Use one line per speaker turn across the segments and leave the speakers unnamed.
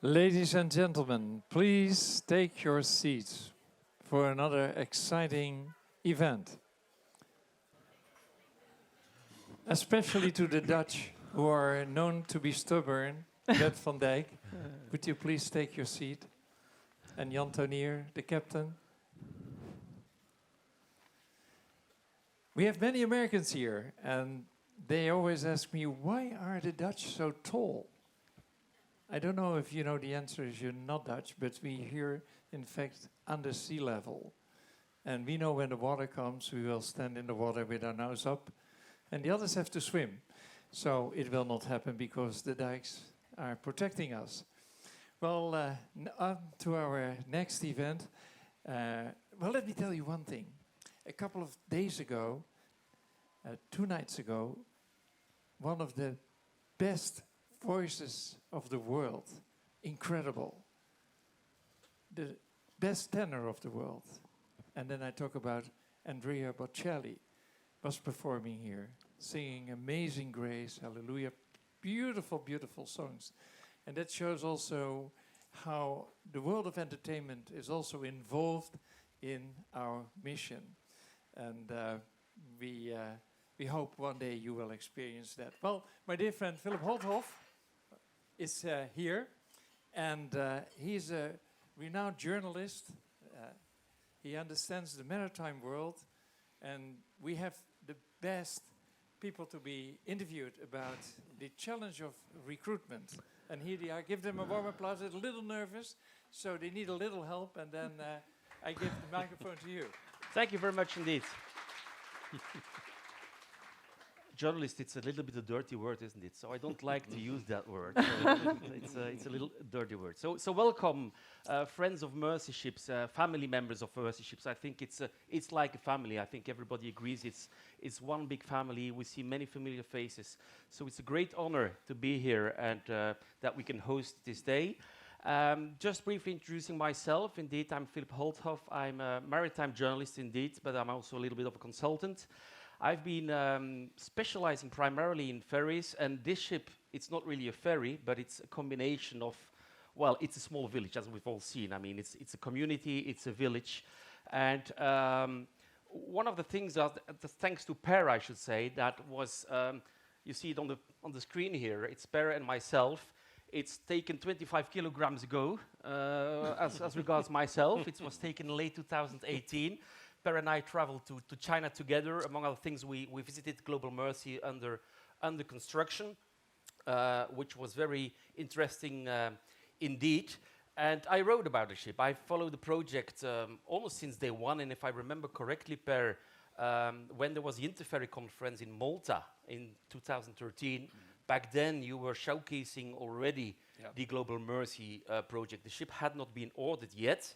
Ladies and gentlemen, please take your seats for another exciting event. Especially to the Dutch, who are known to be stubborn. Bert van Dijk, would you please take your seat? And Jan Tonier, the captain. We have many Americans here, and they always ask me, why are the Dutch so tall? I don't know if you know the answer is you're not Dutch, but we here, in fact, under sea level. And we know when the water comes, we will stand in the water with our nose up, and the others have to swim. So it will not happen because the dikes are protecting us. Well, on to our next event. Well, let me tell you one thing. A couple of days ago, 2 nights ago, one of the best voices of the world, incredible, the best tenor of the world, and then I talk about Andrea Bocelli, was performing here, singing Amazing Grace, Hallelujah, beautiful, beautiful songs. And that shows also how the world of entertainment is also involved in our mission. And we hope one day you will experience that. Well, my dear friend Phillipe Holhof is here, and he's a renowned journalist. He understands the maritime world, and we have the best people to be interviewed about the challenge of recruitment. And here they are. Give them a warm applause. They're a little nervous, so they need a little help, and then I give the microphone to you.
Thank you very much indeed. Journalist, it's a little bit a dirty word, isn't it? So I don't like to use that word. So it's a little dirty word. So welcome, friends of Mercy Ships, family members of Mercy Ships. I think it's like a family. I think everybody agrees it's one big family. We see many familiar faces. So it's a great honor to be here and that we can host this day. Just briefly introducing myself. Indeed, I'm Phillipe Holhof. I'm a maritime journalist indeed, but I'm also a little bit of a consultant. I've been specializing primarily in ferries, and this ship, it's not really a ferry, but it's a combination of, well, it's a small village, as we've all seen. I mean, it's a community, it's a village. And one of the things that, thanks to Per, I should say, that was, you see it on the screen here, it's Per and myself. It's taken 25 kilograms ago, as regards myself. It was taken late 2018. Per and I traveled to China together. Among other things, we visited Global Mercy under construction, which was very interesting indeed. And I wrote about the ship. I followed the project almost since day one. And if I remember correctly, Per, when there was the Interferry conference in Malta in 2013, back then you were showcasing already the Global Mercy project. The ship had not been ordered yet,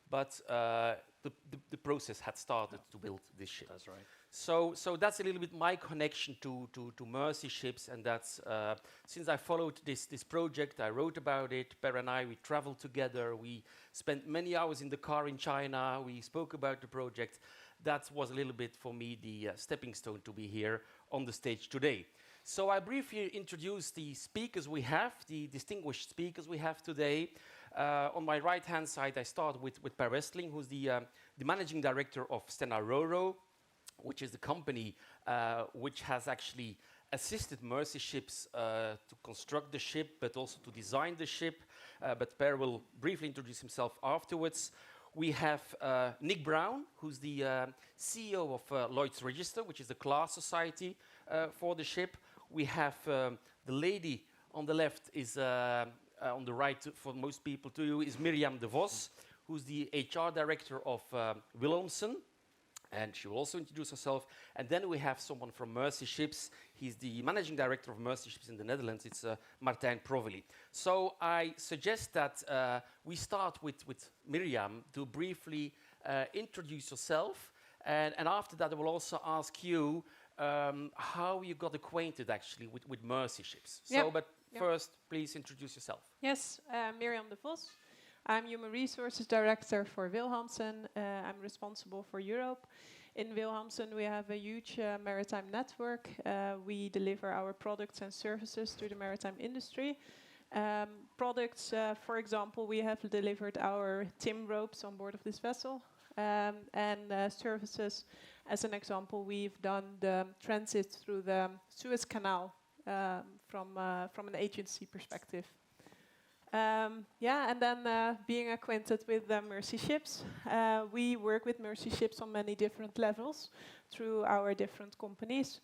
but the process had started to build this ship.
That's right.
So that's a little bit my connection to Mercy Ships, and that's since I followed this project, I wrote about it. Per and I, we traveled together. We spent many hours in the car in China. We spoke about the project. That was a little bit for me the stepping stone to be here on the stage today. So I briefly introduce the speakers we have, the distinguished speakers we have today. On my right-hand side, I start with Per Westling, who's the managing director of Sena Roro, which is the company which has actually assisted Mercy Ships to construct the ship, but also to design the ship. But Per will briefly introduce himself afterwards. We have Nick Brown, who's the CEO of Lloyd's Register, which is the class society for the ship. We have the lady on the left is on the right, for most people to you, is Mirian de Vos, who's the HR director of Wilhelmsen, and she will also introduce herself. And then we have someone from Mercy Ships. He's the managing director of Mercy Ships in the Netherlands. It's Martijn Provily. So I suggest that we start with Miriam to briefly introduce yourself, and after that I will also ask you how you got acquainted actually with Mercy Ships.
Yep.
So, but first, please introduce yourself.
Yes, Miriam de Vos. I'm Human Resources Director for Wilhelmsen. I'm responsible for Europe. In Wilhelmsen, we have a huge maritime network. We deliver our products and services to the maritime industry. Products, for example, we have delivered our TIM ropes on board of this vessel. And services, as an example, we've done the transit through the Suez Canal from an agency perspective. And then being acquainted with the Mercy ships. We work with Mercy ships on many different levels through our different companies.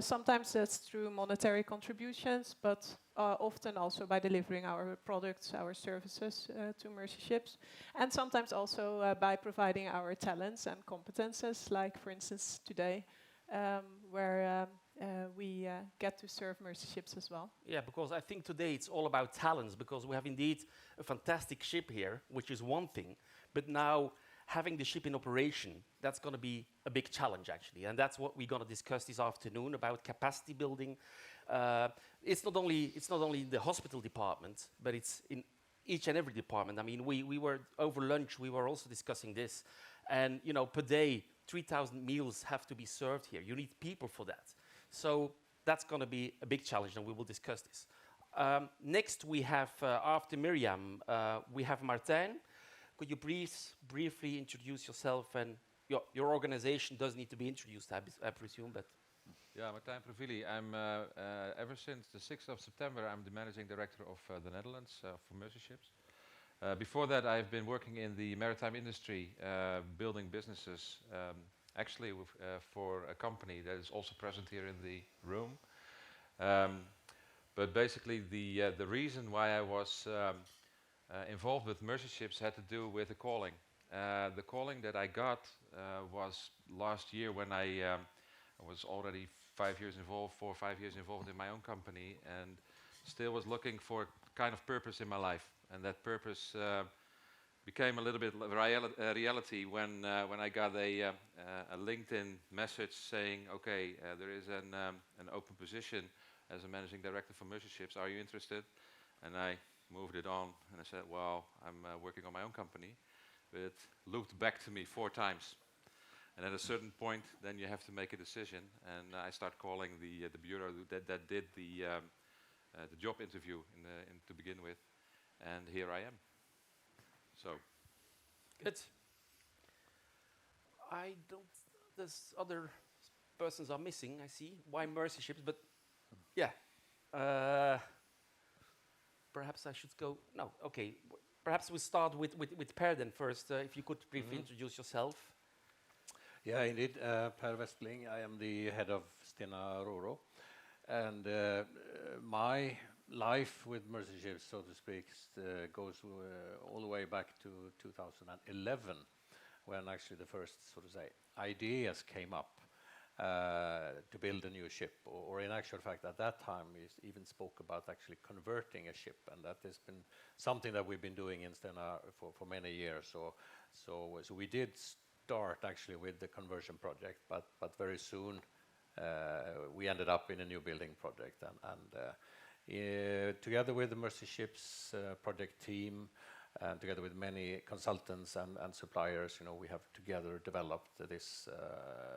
Sometimes that's through monetary contributions, but often also by delivering our products, our services to Mercy ships. And sometimes also by providing our talents and competences, like for instance today, where we get to serve Mercy ships as well.
Yeah, because I think today it's all about talents, because we have indeed a fantastic ship here, which is one thing, but now having the ship in operation, that's going to be a big challenge actually, and that's what we're going to discuss this afternoon about capacity building. It's not only in the hospital department, but it's in each and every department. I mean, we were over lunch, we were also discussing this, and you know, per day 3,000 meals have to be served here. You need people for that. So that's going to be a big challenge, and we will discuss this. Next, we have, after Miriam, we have Martijn. Could you briefly introduce yourself, and your organization does need to be introduced, I presume, but...
Yeah, Martijn Provily. I'm, ever since the 6th of September, I'm the Managing Director of the Netherlands for Mercy Ships. Before that, I've been working in the maritime industry, building businesses, actually for a company that is also present here in the room. But basically the reason why I was involved with Mercy Ships had to do with the calling. The calling that I got was last year when I was already 5 years involved, 4 or 5 years involved in my own company, and still was looking for kind of purpose in my life. And that purpose became a little bit reality when I got a LinkedIn message saying, okay, there is an open position as a managing director for Mercy Ships. Are you interested? And I moved it on, and I said, well, I'm working on my own company. But it looked back to me 4 times. And at a certain point, then you have to make a decision. And I start calling the bureau that did the job interview to begin with. And here I am. So.
Good. I don't... There's other persons are missing, I see. Why Mercy Ships? But yeah. Perhaps I should go... No, okay. Perhaps we start with Per then first. If you could briefly introduce yourself.
Yeah, indeed. Per Westling. I am the head of Sena Roro. And my life with Mercy Ships, so to speak, goes all the way back to 2011, when actually the first, so to say, ideas came up to build a new ship. Or in actual fact, at that time, we even spoke about actually converting a ship, and that has been something that we've been doing in Stena for many years. So we did start actually with the conversion project, but very soon we ended up in a new building project, and together with the Mercy Ships project team, and together with many consultants and suppliers, you know, we have together developed this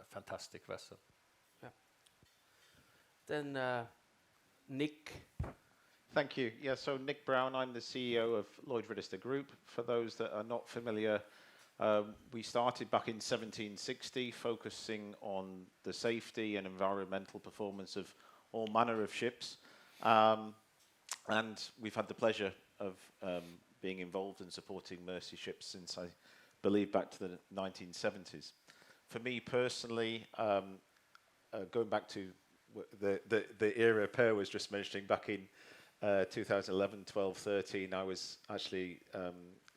fantastic vessel.
Yeah. Then Nick.
Thank you. Yeah, so Nick Brown, I'm the CEO of Lloyd Redister Group. For those that are not familiar, we started back in 1760, focusing on the safety and environmental performance of all manner of ships. And we've had the pleasure of being involved in supporting Mercy Ships since, I believe, back to the 1970s. For me personally, going back to the era Per was just mentioning, back in 2011, 12, 13, I was actually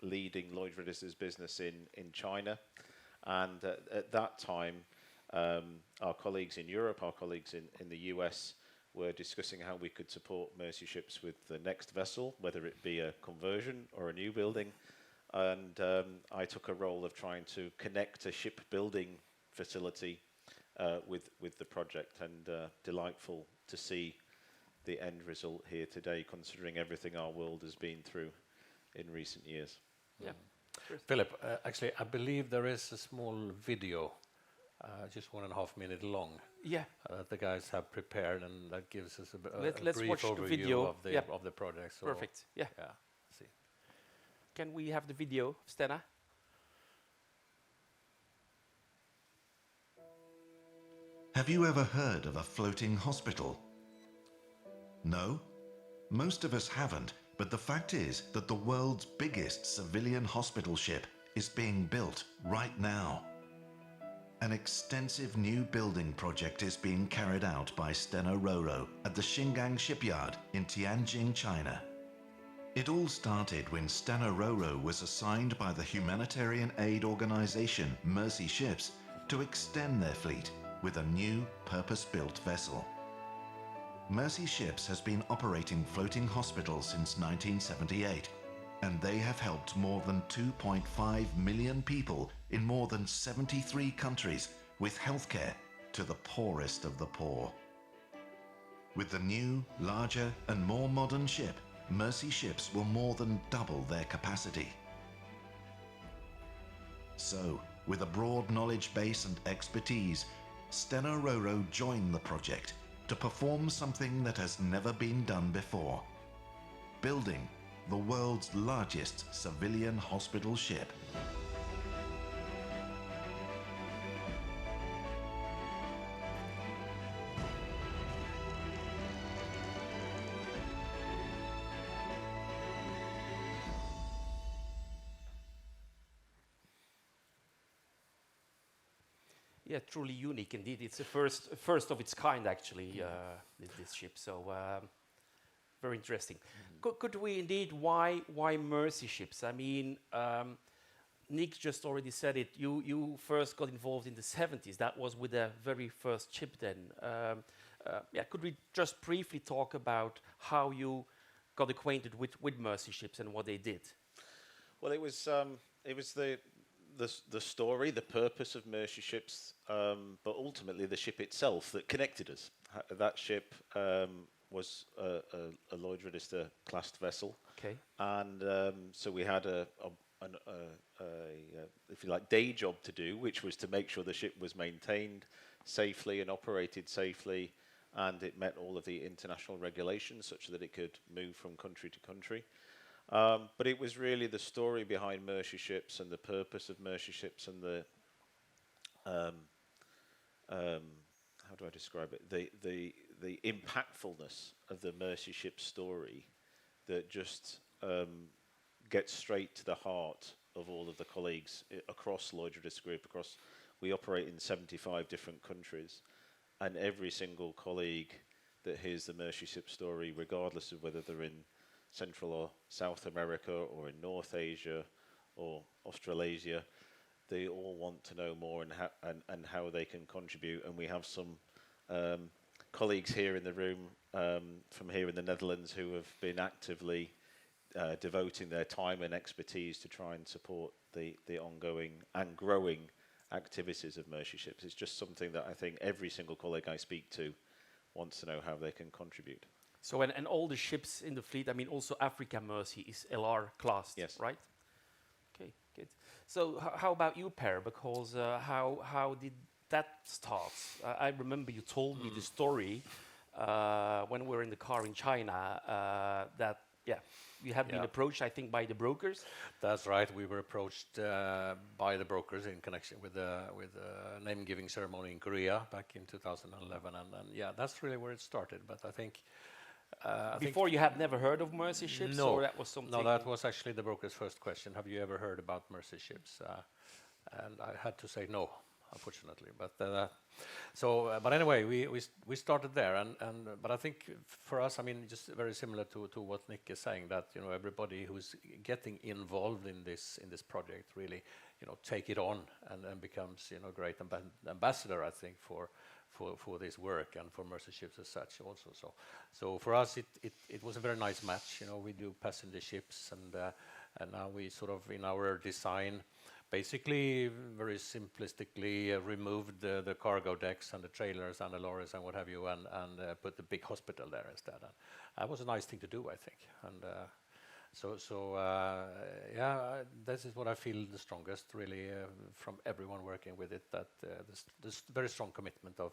leading Lloyd Redister's business in China. And at that time, our colleagues in Europe, our colleagues in the US, were discussing how we could support Mercy Ships with the next vessel, whether it be a conversion or a new building. And I took a role of trying to connect a shipbuilding facility with the project, and delightful to see the end result here today, considering everything our world has been through in recent years.
Yeah.
Philip, actually, I believe there is a small video just 1.5 minute long.
Yeah.
That the guys have prepared, and that gives us a
Let's
brief
watch the
overview
video.
of the
Yep.
of the project. So
Perfect. Yeah.
yeah, see.
Can we have the video, Stena?
Have you ever heard of a floating hospital? No? Most of us haven't, but the fact is that the world's biggest civilian hospital ship is being built right now. An extensive new building project is being carried out by Sena Roro at the Xingang shipyard in Tianjin, China. It all started when Sena Roro was assigned by the humanitarian aid organization Mercy Ships to extend their fleet with a new purpose-built vessel. Mercy Ships has been operating floating hospitals since 1978, and they have helped more than 2.5 million people in more than 73 countries with healthcare to the poorest of the poor. With the new, larger and more modern ship, Mercy Ships will more than double their capacity. So, with a broad knowledge base and expertise, Sena Roro joined the project to perform something that has never been done before: building the world's largest civilian hospital ship.
Yeah, truly unique indeed. It's the first of its kind, actually, this ship. So very interesting. Could we indeed? Why Mercy Ships? I mean, Nick just already said it. You first got involved in the 70s. That was with the very first ship. Then, yeah. Could we just briefly talk about how you got acquainted with Mercy Ships and what they did?
Well, it was the story, the purpose of Mercy Ships, but ultimately the ship itself that connected us. That ship was a Lloyd Redister classed vessel.
Okay.
And so we had a if you like, day job to do, which was to make sure the ship was maintained safely and operated safely, and it met all of the international regulations such that it could move from country to country. But it was really the story behind Mercy Ships and the purpose of Mercy Ships and the how do I describe it? The impactfulness of the Mercy Ship story that just gets straight to the heart of all of the colleagues across Lloyd Redister Group. We operate in 75 different countries, and every single colleague that hears the Mercy Ship story, regardless of whether they're in Central or South America or in North Asia or Australasia, they all want to know more and how they can contribute. And we have some colleagues here in the room from here in the Netherlands who have been actively devoting their time and expertise to try and support the ongoing and growing activities of Mercy Ships. It's just something that I think every single colleague I speak to wants to know how they can contribute.
So, and all the ships in the fleet, I mean, also Africa Mercy is LR classed,
Yes.
right? Okay, good. So, how about you, Per? Because how did that start? I remember you told me the story when we were in the car in China that, yeah, you had been approached, I think, by the brokers.
That's right. We were approached by the brokers in connection with the name-giving ceremony in Korea back in 2011, and yeah, that's really where it started. But I think
before you had never heard of Mercy Ships,
no,
or that was something?
No, that was actually the broker's first question. Have you ever heard about Mercy Ships? And I had to say no, unfortunately. But but anyway, we started there, but I think for us, I mean, just very similar to what Nick is saying, that everybody who's getting involved in this project really take it on and becomes great ambassador, I think, for this work and for Mercy Ships as such also. So for us it was a very nice match. We do passenger ships, and now we sort of in our design basically very simplistically removed the cargo decks and the trailers and the lorries and what have you, and put the big hospital there instead. And that was a nice thing to do, I think. Yeah, this is what I feel the strongest, really, from everyone working with it. That this very strong commitment of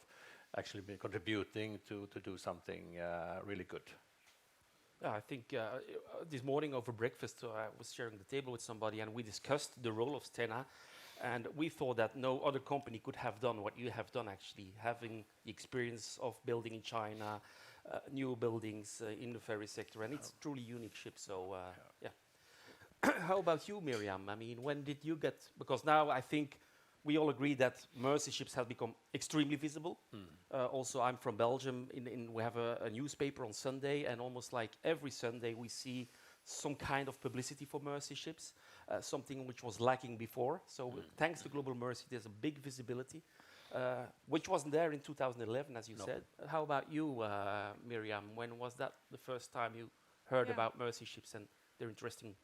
actually contributing to do something really good.
Yeah, I think this morning over breakfast, I was sharing the table with somebody, and we discussed the role of Stena, and we thought that no other company could have done what you have done. Actually, having the experience of building in China, new buildings in the ferry sector, and it's truly unique ship. So yeah. How about you, Miriam? I mean, when did you get? Because now I think we all agree that Mercy ships have become extremely visible. Also, I'm from Belgium. We have a newspaper on Sunday, and almost like every Sunday we see some kind of publicity for Mercy ships, something which was lacking before. So thanks to Global Mercy, there's a big visibility, which wasn't there in 2011, as you said. How about you, Miriam? When was that the first time you heard about Mercy ships and their interesting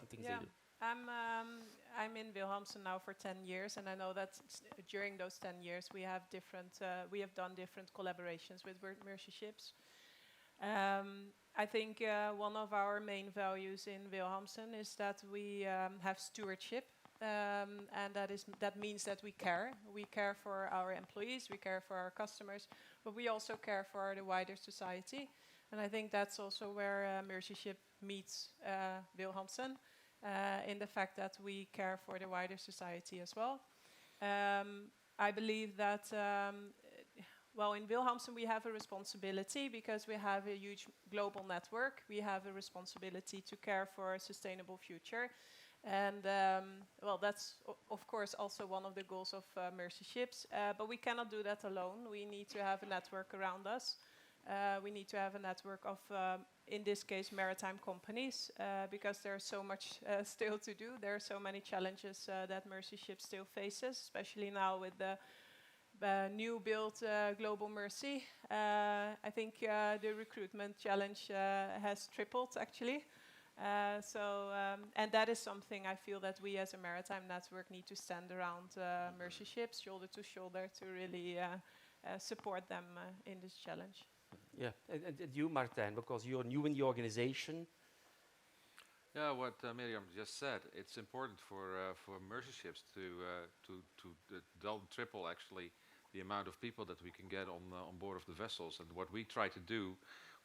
things they do?
I'm in Wilhelmsen now for 10 years, and I know that during those 10 years we have done different collaborations with Mercy ships. I think one of our main values in Wilhelmsen is that we have stewardship, and that means that we care. We care for our employees, we care for our customers, but we also care for the wider society. And I think that's also where Mercy ship meets Wilhelmsen. In the fact that we care for the wider society as well. I believe that, in Wilhelmsen we have a responsibility because we have a huge global network. We have a responsibility to care for a sustainable future. And, that's of course also one of the goals of Mercy ships. But we cannot do that alone. We need to have a network around us. We need to have a network of, in this case, maritime companies, because there's so much still to do. There are so many challenges that Mercy ship still faces, especially now with the new build Global Mercy. I think the recruitment challenge has tripled, actually. And that is something I feel that we as a maritime network need to stand around Mercy ships, shoulder to shoulder, to really support them in this challenge.
Yeah, and you, Martijn, because you're new in the organization.
Yeah, what Miriam just said, it's important for Mercy ships to triple actually the amount of people that we can get on board of the vessels. And what we try to do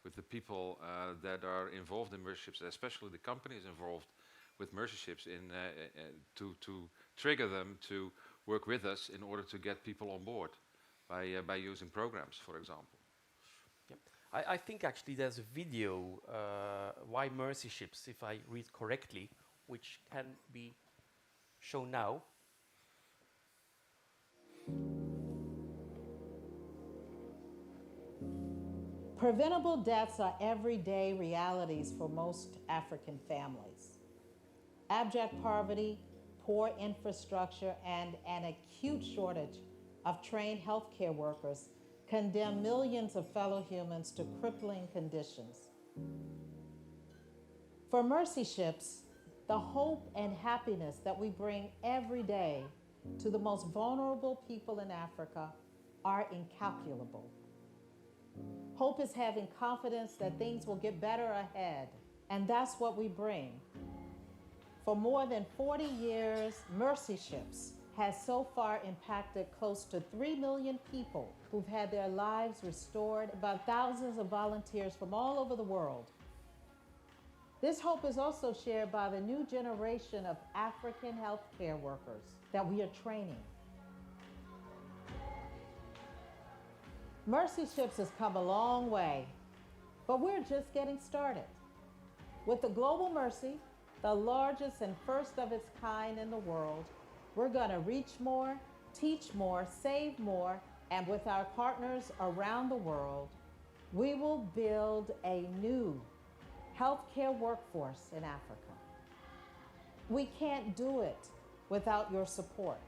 with the people that are involved in Mercy ships, especially the companies involved with Mercy ships, to trigger them to work with us in order to get people on board by using programs, for example.
I think actually there's a video, Why Mercy ships, if I read correctly, which can be shown now.
Preventable deaths are everyday realities for most African families. Abject poverty, poor infrastructure, and an acute shortage of trained healthcare workers condemn millions of fellow humans to crippling conditions. For Mercy ships, the hope and happiness that we bring every day to the most vulnerable people in Africa are incalculable. Hope is having confidence that things will get better ahead, and that's what we bring. For more than 40 years, Mercy ships has so far impacted close to 3 million people who've had their lives restored by thousands of volunteers from all over the world. This hope is also shared by the new generation of African healthcare workers that we are training. Mercy ships has come a long way, but we're just getting started. With the Global Mercy, the largest and first of its kind in the world, we're going to reach more, teach more, save more, and with our partners around the world, we will build a new healthcare workforce in Africa. We can't do it without your support.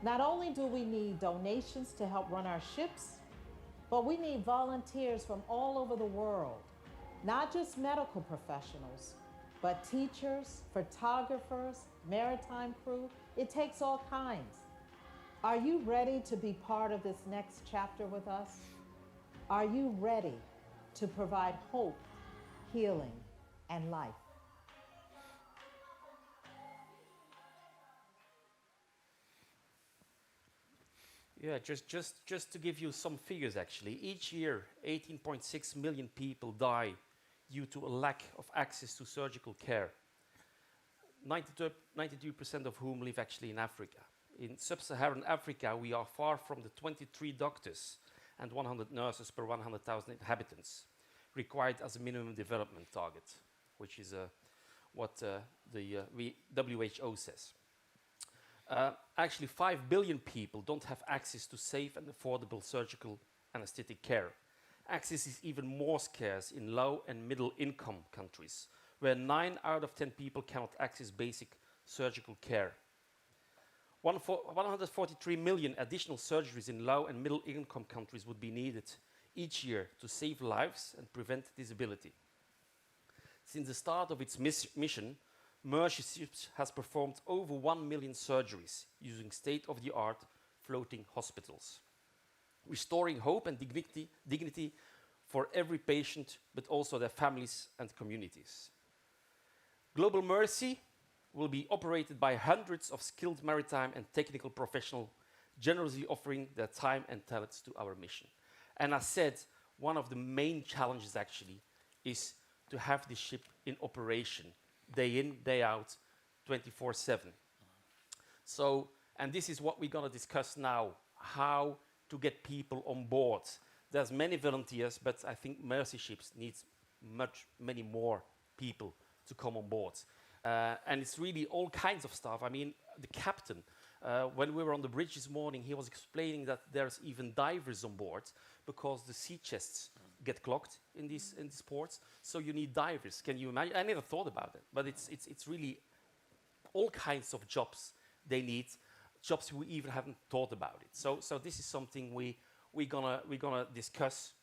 Not only do we need donations to help run our ships, but we need volunteers from all over the world, not just medical professionals, but teachers, photographers, maritime crew. It takes all kinds. Are you ready to be part of this next chapter with us? Are you ready to provide hope, healing, and life.
Yeah, just to give you some figures actually. Each year, 18.6 million people die due to a lack of access to surgical care. 92% of whom live actually in Africa. In sub-Saharan Africa, we are far from the 23 doctors and 100 nurses per 100,000 inhabitants required as a minimum development target, which is what the WHO says. Actually, 5 billion people don't have access to safe and affordable surgical anesthetic care. Access is even more scarce in low and middle income countries, where 9 out of 10 people cannot access basic surgical care. 143 million additional surgeries in low and middle income countries would be needed each year to save lives and prevent disability. Since the start of its mission, Mercy Ships has performed over 1 million surgeries using state-of-the-art floating hospitals, restoring hope and dignity for every patient, but also their families and communities. Global Mercy will be operated by hundreds of skilled maritime and technical professionals, generously offering their time and talents to our mission. And as said, one of the main challenges actually is to have this ship in operation, day in, day out, 24/7. So, and this is what we're going to discuss now, how to get people on board. There's many volunteers, but I think Mercy Ships needs many more people to come on board. And it's really all kinds of stuff. I mean, the captain, when we were on the bridge this morning, he was explaining that there's even divers on board because the sea chests get clogged in these ports. So you need divers. Can you imagine? I never thought about it, but it's really all kinds of jobs they need, jobs we even haven't thought about it. So this is something we're gonna discuss.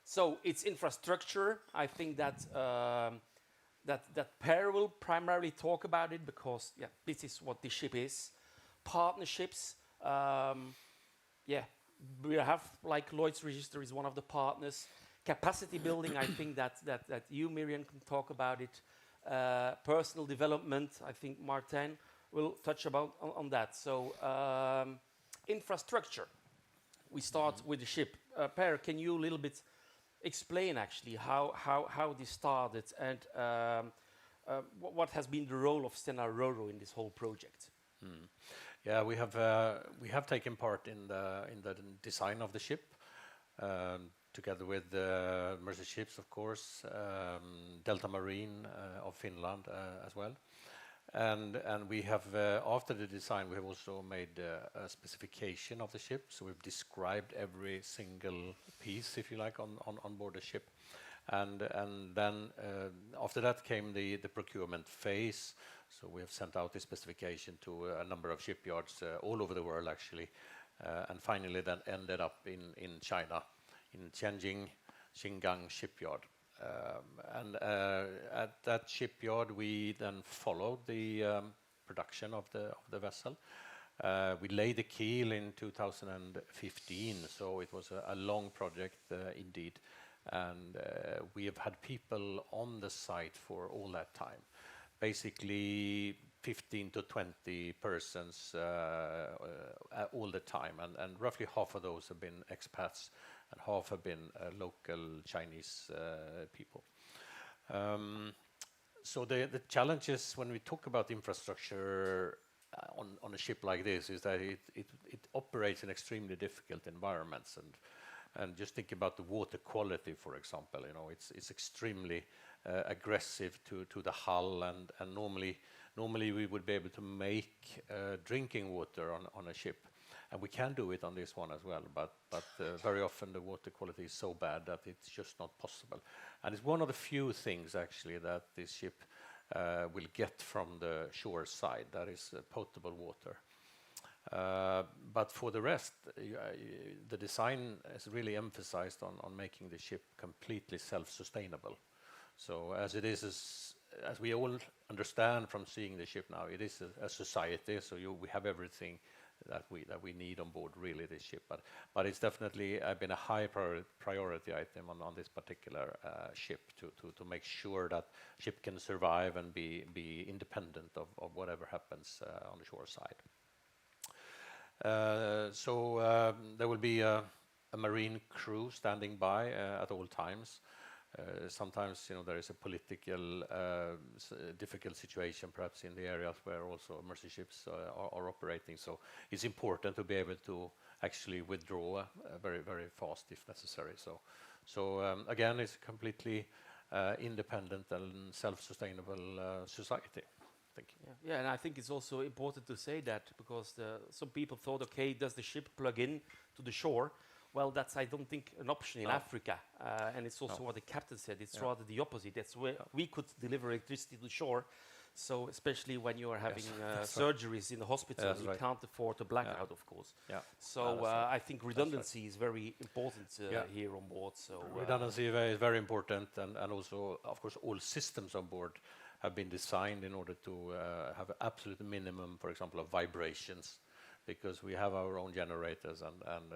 So it's infrastructure. I think that that Per will primarily talk about it because this is what the ship is. Partnerships. We have like Lloyd's Register is one of the partners. Capacity building. I think that you, Mirian, can talk about it. Personal development. I think Martijn will touch on that. So infrastructure. We start with the ship. Per, can you a little bit explain actually how this started and what has been the role of Sena Roro in this whole project?
Yeah, we have taken part in the design of the ship, together with Mercy Ships, of course, Delta Marine of Finland as well. And we have, after the design, we have also made a specification of the ship. So we've described every single piece, if you like, on board the ship. And then after that came the procurement phase. So we have sent out the specification to a number of shipyards all over the world, actually. And finally then ended up in China, in Tianjin, Xingang shipyard. And at that shipyard, we then followed the production of the vessel. We laid the keel in 2015, so it was a long project indeed. And we have had people on the site for all that time. Basically 15 to 20 persons all the time, and roughly half of those have been expats and half have been local Chinese people. So the challenges when we talk about infrastructure on a ship like this is that it operates in extremely difficult environments, and just think about the water quality, for example. You know, it's extremely aggressive to the hull, and normally we would be able to make drinking water on a ship. And we can do it on this one as well, but very often the water quality is so bad that it's just not possible. And it's one of the few things actually that this ship will get from the shore side, that is potable water. But for the rest, the design is really emphasized on making the ship completely self-sustainable. So as it is, as we all understand from seeing the ship now, it is a society, so we have everything that we need on board really this ship. But it's definitely been a high priority item on this particular ship to make sure that ship can survive and be independent of whatever happens on the shore side. So there will be a marine crew standing by at all times. Sometimes, there is a political difficult situation, perhaps in the areas where also mercy ships are operating. So it's important to be able to actually withdraw very, very fast if necessary. So again, it's a completely independent and self-sustainable society. Thank you.
Yeah, and I think it's also important to say that because some people thought, okay, does the ship plug in to the shore? Well, that's, I don't think, an option in Africa. And it's also what the captain said. It's rather the opposite. That's where we could deliver electricity to shore. So especially when you are having surgeries in the hospital, you can't afford a blackout, of course.
Yeah.
So I think redundancy is very important here on board. So
redundancy is very important, and also, of course, all systems on board have been designed in order to have an absolute minimum, for example, of vibrations, because we have our own generators, and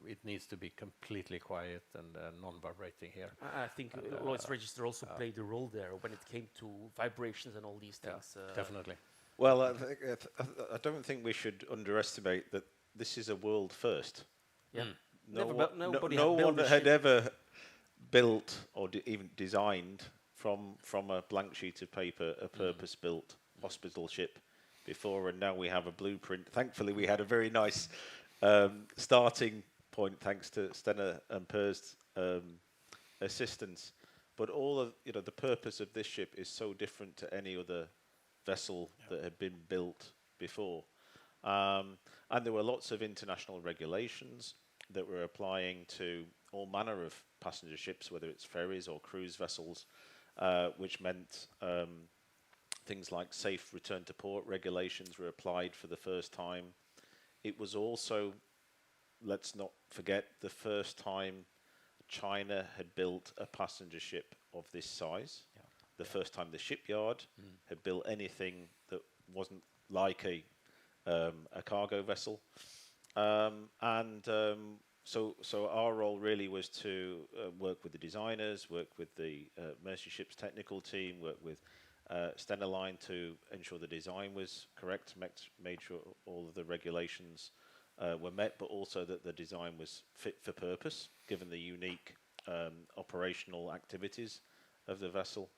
it needs to be completely quiet and non-vibrating here.
I think Lloyd's Register also played a role there when it came to vibrations and all these things.
Definitely.
Well, I don't think we should underestimate that this is a world first.
Yeah.
No
Nobody
one had ever built or even designed from a blank sheet of paper a purpose-built hospital ship before, and now we have a blueprint. Thankfully, we had a very nice starting point thanks to Stena and Per's assistance. But all of the purpose of this ship is so different to any other vessel that had been built before, and there were lots of international regulations that were applying to all manner of passenger ships, whether it's ferries or cruise vessels, which meant things like safe return to port regulations were applied for the first time. It was also, let's not forget, the first time China had built a passenger ship of this size. Yeah. The first time the shipyard had built anything that wasn't like a cargo vessel. So our role really was to work with the designers, work with the Mercy Ships technical team, work with Stena Line to ensure the design was correct, made sure all of the regulations were met, but also that the design was fit for purpose, given the unique operational activities of the vessel.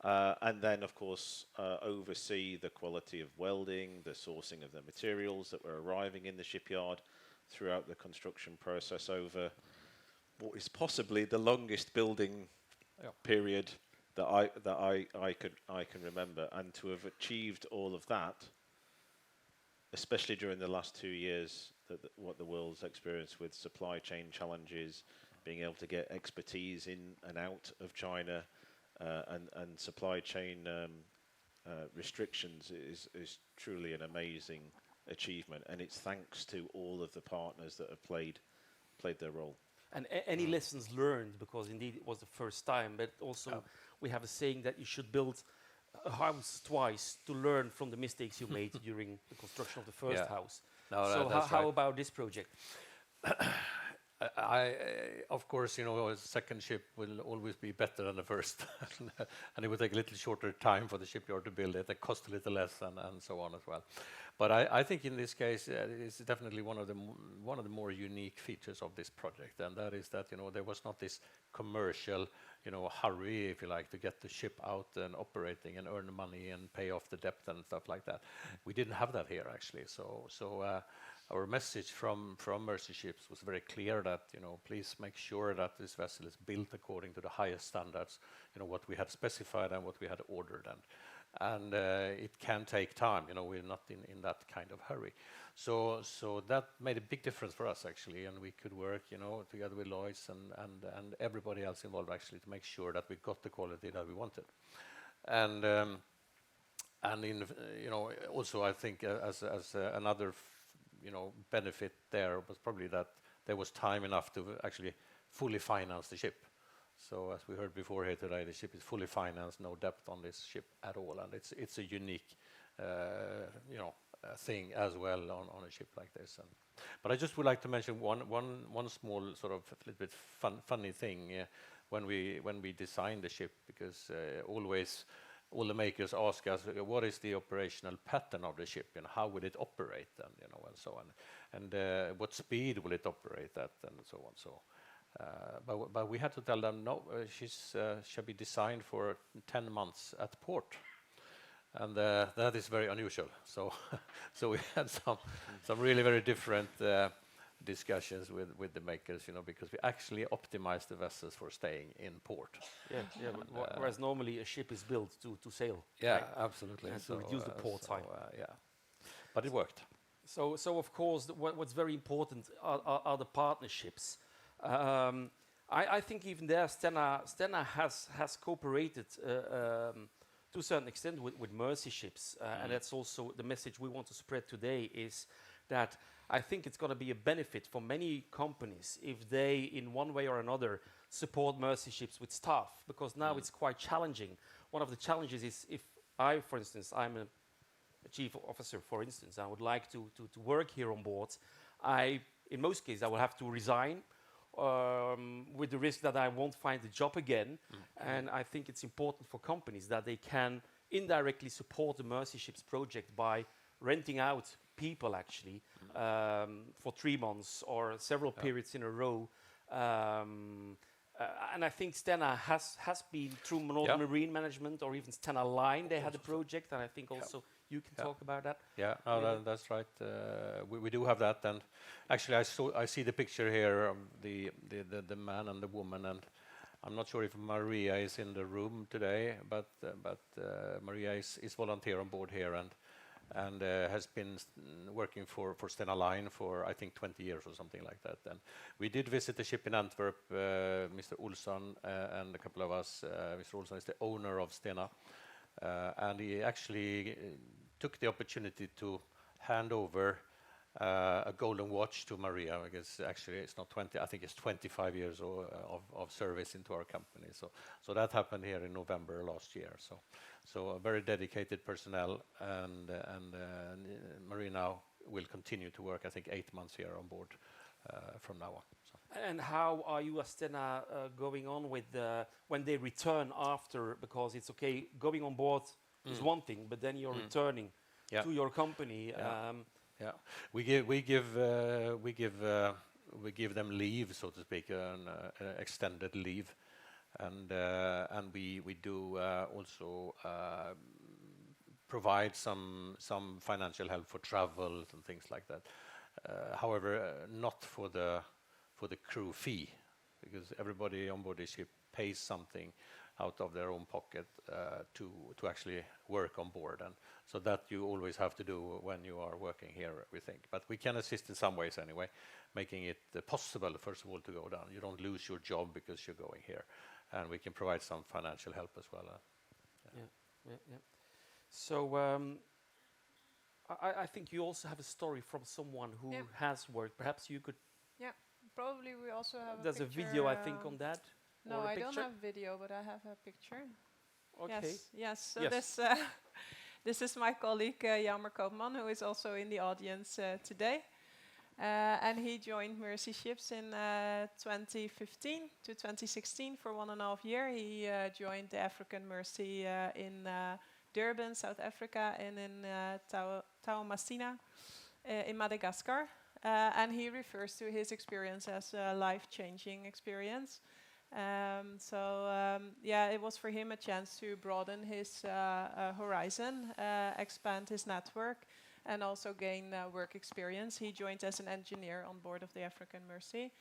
And then, of course, oversee the quality of welding, the sourcing of the materials that were arriving in the shipyard throughout the construction process over what is possibly the longest building period that I can remember, and to have achieved all of that, especially during the last 2 years, what the world's experienced with supply chain challenges, being able to get expertise in and out of China, and supply chain restrictions is truly an amazing achievement, and it's thanks to all of the partners that have played their role.
And any lessons learned, because indeed it was the first time, but also we have a saying that you should build a house twice to learn from the mistakes you made during the construction of the first house. So how about this project?
Of course, a second ship will always be better than the first, and it will take a little shorter time for the shipyard to build it. It costs a little less, and so on as well. But I think in this case, it's definitely one of the more unique features of this project, and that is that there was not this commercial hurry, if you like, to get the ship out and operating and earn money and pay off the debt and stuff like that. We didn't have that here actually. So our message from Mercy Ships was very clear that please make sure that this vessel is built according to the highest standards, what we had specified and what we had ordered, and it can take time. We're not in that kind of hurry. So that made a big difference for us actually, and we could work together with Lloyd's and everybody else involved actually to make sure that we got the quality that we wanted. And in also I think as another benefit there was probably that there was time enough to actually fully finance the ship. So as we heard before here today, the ship is fully financed, no debt on this ship at all, and it's a unique thing as well on a ship like this. But I just would like to mention one small sort of a little bit funny thing when we designed the ship, because always all the makers ask us, what is the operational pattern of the ship, and how will it operate, and and so on, and what speed will it operate at, and so on. So, but we had to tell them no, shall be designed for 10 months at port, and that is very unusual. So, so we had some really very different discussions with the makers, because we actually optimized the vessels for staying in port.
Yeah. Whereas normally a ship is built to sail.
Yeah,
right?
absolutely.
And to reduce the port time.
Yeah, but it worked.
So of course, what's very important are the partnerships. I think even there, Stena has cooperated to a certain extent with Mercy ships, and that's also the message we want to spread today. Is that I think it's going to be a benefit for many companies if they, in one way or another, support Mercy ships with staff, because now it's quite challenging. One of the challenges is if I, for instance, I'm a chief officer, for instance, I would like to work here on board. In most cases, I will have to resign with the risk that I won't find a job again. And I think it's important for companies that they can indirectly support the Mercy ships project by renting out people actually for 3 months or several periods in a row. And I think Stena has been through Northern Marine Management, or even Stena Line, they had a project, and I think also you can talk about that.
Yeah, no, that's right. We do have that, and actually I see the picture here of the man and the woman, and I'm not sure if Maria is in the room today, but Maria is volunteer on board here, and has been working for Stena Line for I think 20 years or something like that. And we did visit the ship in Antwerp, Mr. Olsson and a couple of us. Mr. Olsson is the owner of Stena, and he actually took the opportunity to hand over a golden watch to Maria, because actually it's not 20, I think it's 25 years of service into our company. So that happened here in November last year. So a very dedicated personnel, and Maria now will continue to work, I think, 8 months here on board from now on. So.
And how are you as Stena going on with when they return after? Because it's okay, going on board is one thing, but then you're returning to your company.
Yeah, we give them leave, so to speak, an extended leave, and we do also provide some financial help for travel and things like that. However, not for the crew fee, because everybody on board the ship pays something out of their own pocket to actually work on board, and so that you always have to do when you are working here, we think. But we can assist in some ways anyway, making it possible, first of all, to go down. You don't lose your job because you're going here, and we can provide some financial help as well.
Yeah. So I think you also have a story from someone who has worked. Perhaps you could.
Yeah, probably we also have.
There's a video, I think, on that.
No, I don't have video, but I have a picture.
Okay.
Yes. So this is my colleague Jelmer Koopman, who is also in the audience today, and he joined Mercy Ships in 2015 to 2016 for 1.5 years. He joined the African Mercy in Durban, South Africa, and in Taomasina in Madagascar, and he refers to his experience as a life-changing experience. It was for him a chance to broaden his horizon, expand his network, and also gain work experience. He joined as an engineer on board of the African Mercy.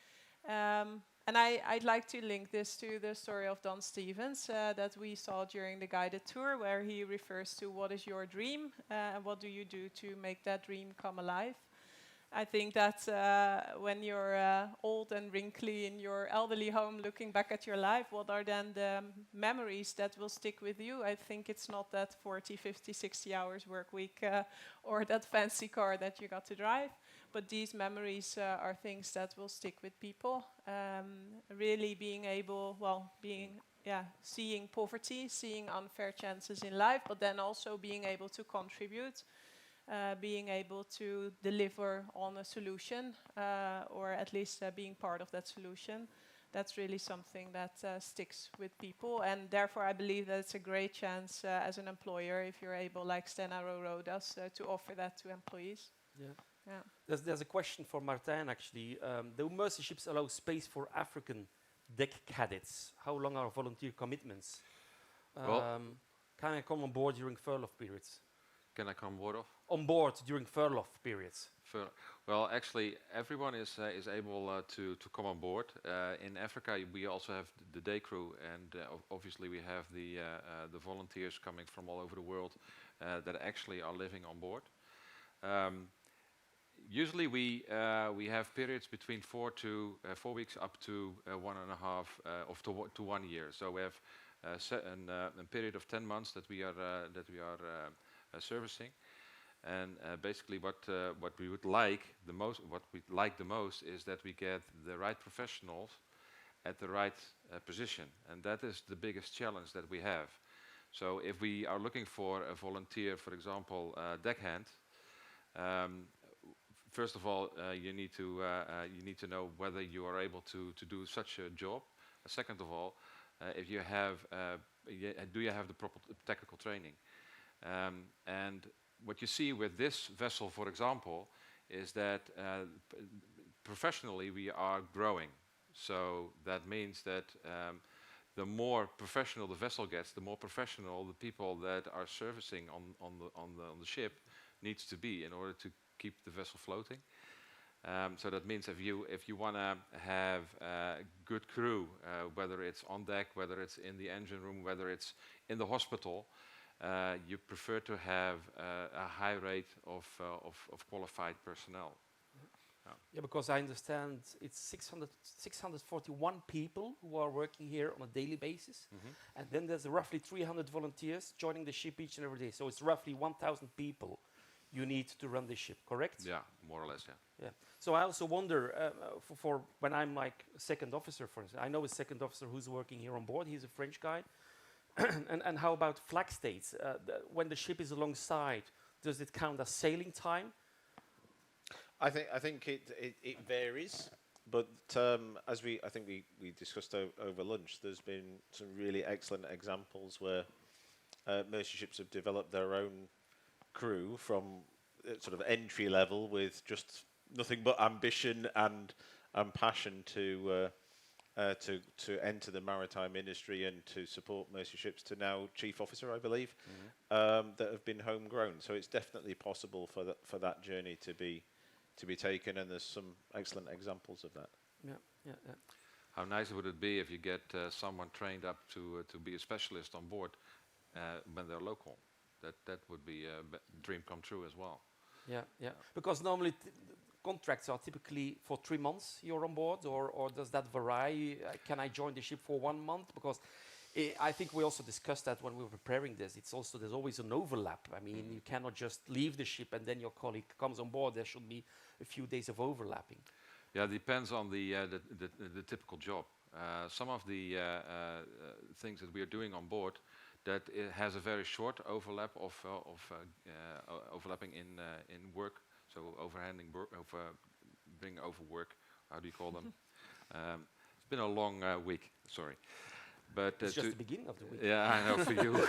And I'd like to link this to the story of Don Stevens that we saw during the guided tour, where he refers to what is your dream and what do you do to make that dream come alive. I think that when you're old and wrinkly in your elderly home looking back at your life, what are then the memories that will stick with you? I think it's not that 40, 50, 60 hours work week or that fancy car that you got to drive, but these memories are things that will stick with people. Really being able, seeing poverty, seeing unfair chances in life, but then also being able to contribute. being able to deliver on a solution, or at least being part of that solution. That's really something that sticks with people, and therefore I believe that it's a great chance as an employer, if you're able, like Sena Roro does, to offer that to employees.
Yeah.
Yeah.
There's a question for Martijn, actually. The mercy ships allow space for African deck cadets. How long are volunteer commitments? Can I come on board during furlough periods?
Can I come board off?
On board during furlough periods.
Well, actually, everyone is able to come on board. In Africa, we also have the day crew, and obviously we have the volunteers coming from all over the world that actually are living on board. Usually, we have periods between 4 weeks up to 1.5 to 1 year. So we have a period of 10 months that we are servicing. And basically, what we like the most is that we get the right professionals at the right position, and that is the biggest challenge that we have. So, if we are looking for a volunteer, for example, deckhand, first of all, you need to know whether you are able to do such a job. Second of all, if you have do you have the proper technical training, and what you see with this vessel, for example, is that professionally we are growing. So that means that the more professional the vessel gets, the more professional the people that are servicing on the ship needs to be in order to keep the vessel floating. So that means if you want to have a good crew, whether it's on deck, whether it's in the engine room, whether it's in the hospital, you prefer to have a high rate of qualified personnel.
Yeah, because I understand it's 641 people who are working here on a daily basis, and then there's roughly 300 volunteers joining the ship each and every day. So it's roughly 1,000 people you need to run the ship, correct?
Yeah, more or less, yeah.
Yeah. So I also wonder, for when I'm like a second officer, for instance, I know a second officer who's working here on board. He's a French guy. and how about flag states? When the ship is alongside, does it count as sailing time?
I think it varies, but as we discussed over lunch, there's been some really excellent examples where mercy ships have developed their own crew from sort of entry level with just nothing but ambition and passion to enter the maritime industry and to support mercy ships, to now chief officer, I believe, that have been homegrown. So it's definitely possible for that journey to be taken, and there's some excellent examples of that.
Yeah.
How nice would it be if you get someone trained up to be a specialist on board when they're local? That would be a dream come true as well.
Yeah. Because normally contracts are typically for 3 months you're on board, or does that vary? Can I join the ship for 1 month? Because I think we also discussed that when we were preparing this. There's always an overlap. I mean, you cannot just leave the ship and then your colleague comes on board. There should be a few days of overlapping.
Yeah, it depends on the typical job. Some of the things that we are doing on board, that it has a very short overlap of overlapping in work. So overhanding work, bring over work. How do you call them? It's been a long week. Sorry. But
it's just the beginning of the week.
Yeah, I know for you.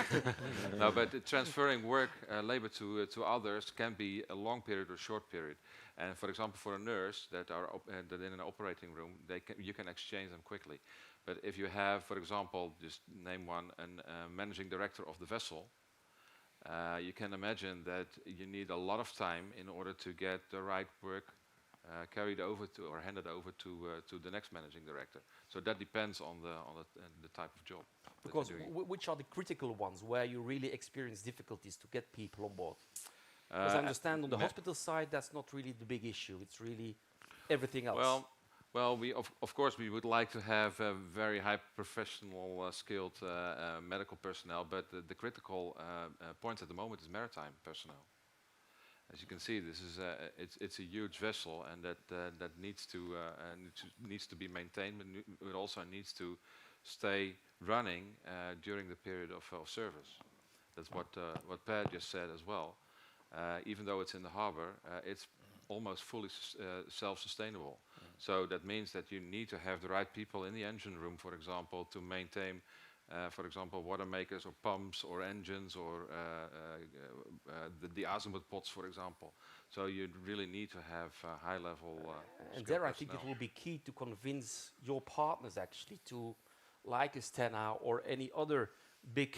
No, but transferring work, labor to others can be a long period or a short period. And for example, for a nurse that in an operating room, you can exchange them quickly. But if you have, for example, just name one, a managing director of the vessel, you can imagine that you need a lot of time in order to get the right work carried over to or handed over to the next managing director. So that depends on the type of job.
Because which are the critical ones where you really experience difficulties to get people on board? Because I understand on the hospital side that's not really the big issue. It's really everything else.
Well, we of course we would like to have very high professional, skilled medical personnel, but the critical point at the moment is maritime personnel. As you can see, this is it's a huge vessel, and that needs to be maintained, but it also needs to stay running during the period of service. That's what Per just said as well. even though it's in the harbor, it's almost fully self-sustainable. So that means that you need to have the right people in the engine room, for example, to maintain, for example, water makers or pumps or engines or the azimuth pots, for example. So you really need to have high-level
And
skilled
there I think it
personnel.
will be key to convince your partners actually to, like a Stena or any other big